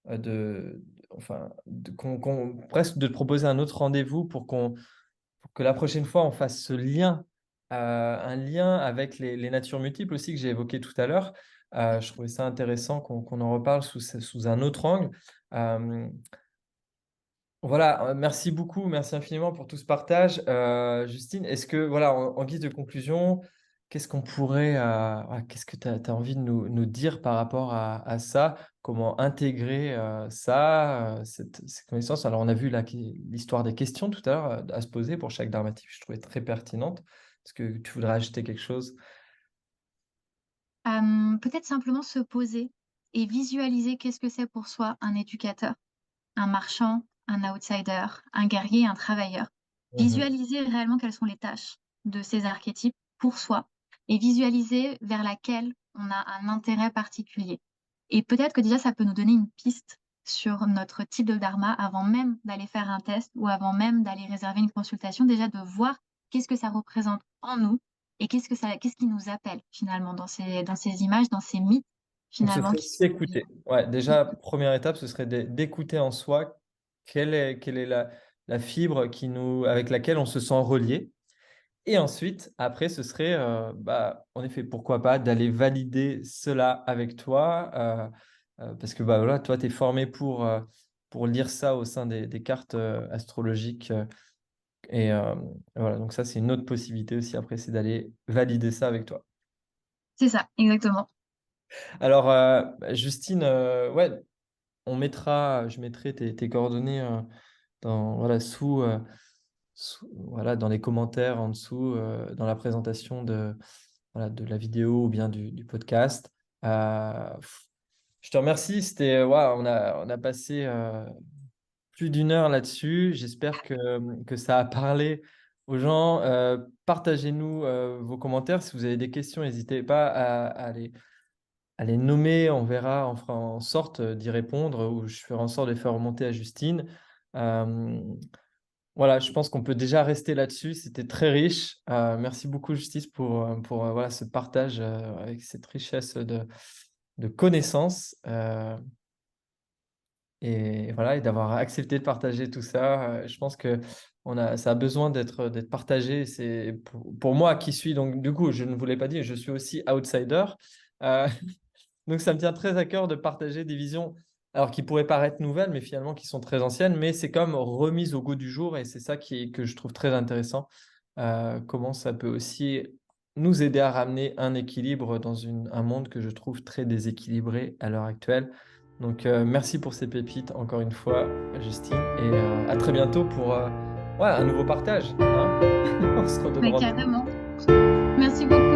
Speaker 1: de enfin de qu'on presque de te proposer un autre rendez-vous pour que la prochaine fois on fasse ce lien, un lien avec les natures multiples aussi que j'ai évoqué tout à l'heure. Je trouvais ça intéressant qu'on en reparle sous un autre angle. Hem, voilà, merci beaucoup, merci infiniment pour tout ce partage. Justine, est-ce que voilà, en guise de conclusion, qu'est-ce qu'on pourrait, qu'est-ce que tu as envie de nous dire par rapport à ça? Comment intégrer, ça, ces connaissances? Alors on a vu là l'histoire des questions tout à l'heure, à se poser pour chaque dharmatique, je trouvais très pertinente. Est-ce que tu voudrais ajouter quelque chose?
Speaker 2: Peut-être simplement se poser et visualiser qu'est-ce que c'est pour soi un éducateur, un marchand, un outsider, un guerrier, un travailleur.
Speaker 1: Mmh.
Speaker 2: Visualiser réellement quelles sont les tâches de ces archétypes pour soi et visualiser vers laquelle on a un intérêt particulier. Et peut-être que déjà ça peut nous donner une piste sur notre type de dharma avant même d'aller faire un test ou avant même d'aller réserver une consultation, déjà de voir qu'est-ce que ça représente en nous et qu'est-ce qui nous appelle finalement dans ces images, dans ces mythes
Speaker 1: Donc ce
Speaker 2: finalement
Speaker 1: serait
Speaker 2: qui sont
Speaker 1: s'écouter. Ouais, déjà, première étape, ce serait d'écouter en soi quelle est la fibre avec laquelle on se sent relié. Et ensuite, après, ce serait, en effet, pourquoi pas d'aller valider cela avec toi, parce que, voilà, toi, tu es formé pour lire ça au sein des cartes, astrologiques, et voilà, donc ça, c'est une autre possibilité aussi après, c'est d'aller valider ça avec toi.
Speaker 2: c'est ça, exactement.
Speaker 1: Alors, Justine, ouais, je mettrai tes coordonnées, voilà, voilà, dans les commentaires en dessous, dans la présentation voilà, de la vidéo ou bien du podcast. Heu, je te remercie, waouh, on a passé, plus d'une heure là-dessus. J'espère que ça a parlé aux gens. Partagez-nous, vos commentaires. Si vous avez des questions, n'hésitez pas à les nommer. On fera en sorte, d'y répondre ou je ferai en sorte de les faire remonter à Justine. Hem voilà, je pense qu'on peut déjà rester là-dessus. C'était très riche. Merci beaucoup Justice pour, voilà, ce partage, avec cette richesse de connaissances, et voilà et d'avoir accepté de partager tout ça. Je pense que ça a besoin d'être partagé. C'est pour moi qui suis donc du coup, je ne vous l'ai pas dit, je suis aussi outsider. Heu Donc ça me tient très à cœur de partager des visions, alors qui pourraient paraître nouvelles, mais finalement qui sont très anciennes, mais c'est comme remise au goût du jour et c'est ça que je trouve très intéressant. Comment ça peut aussi nous aider à ramener un équilibre dans un monde que je trouve très déséquilibré à l'heure actuelle. Donc merci pour ces pépites encore une fois, Justine, et à très bientôt pour, ouais, un nouveau partage, hein? On se redonne
Speaker 2: Ouais,
Speaker 1: rendez-vous.
Speaker 2: carrément. Merci beaucoup.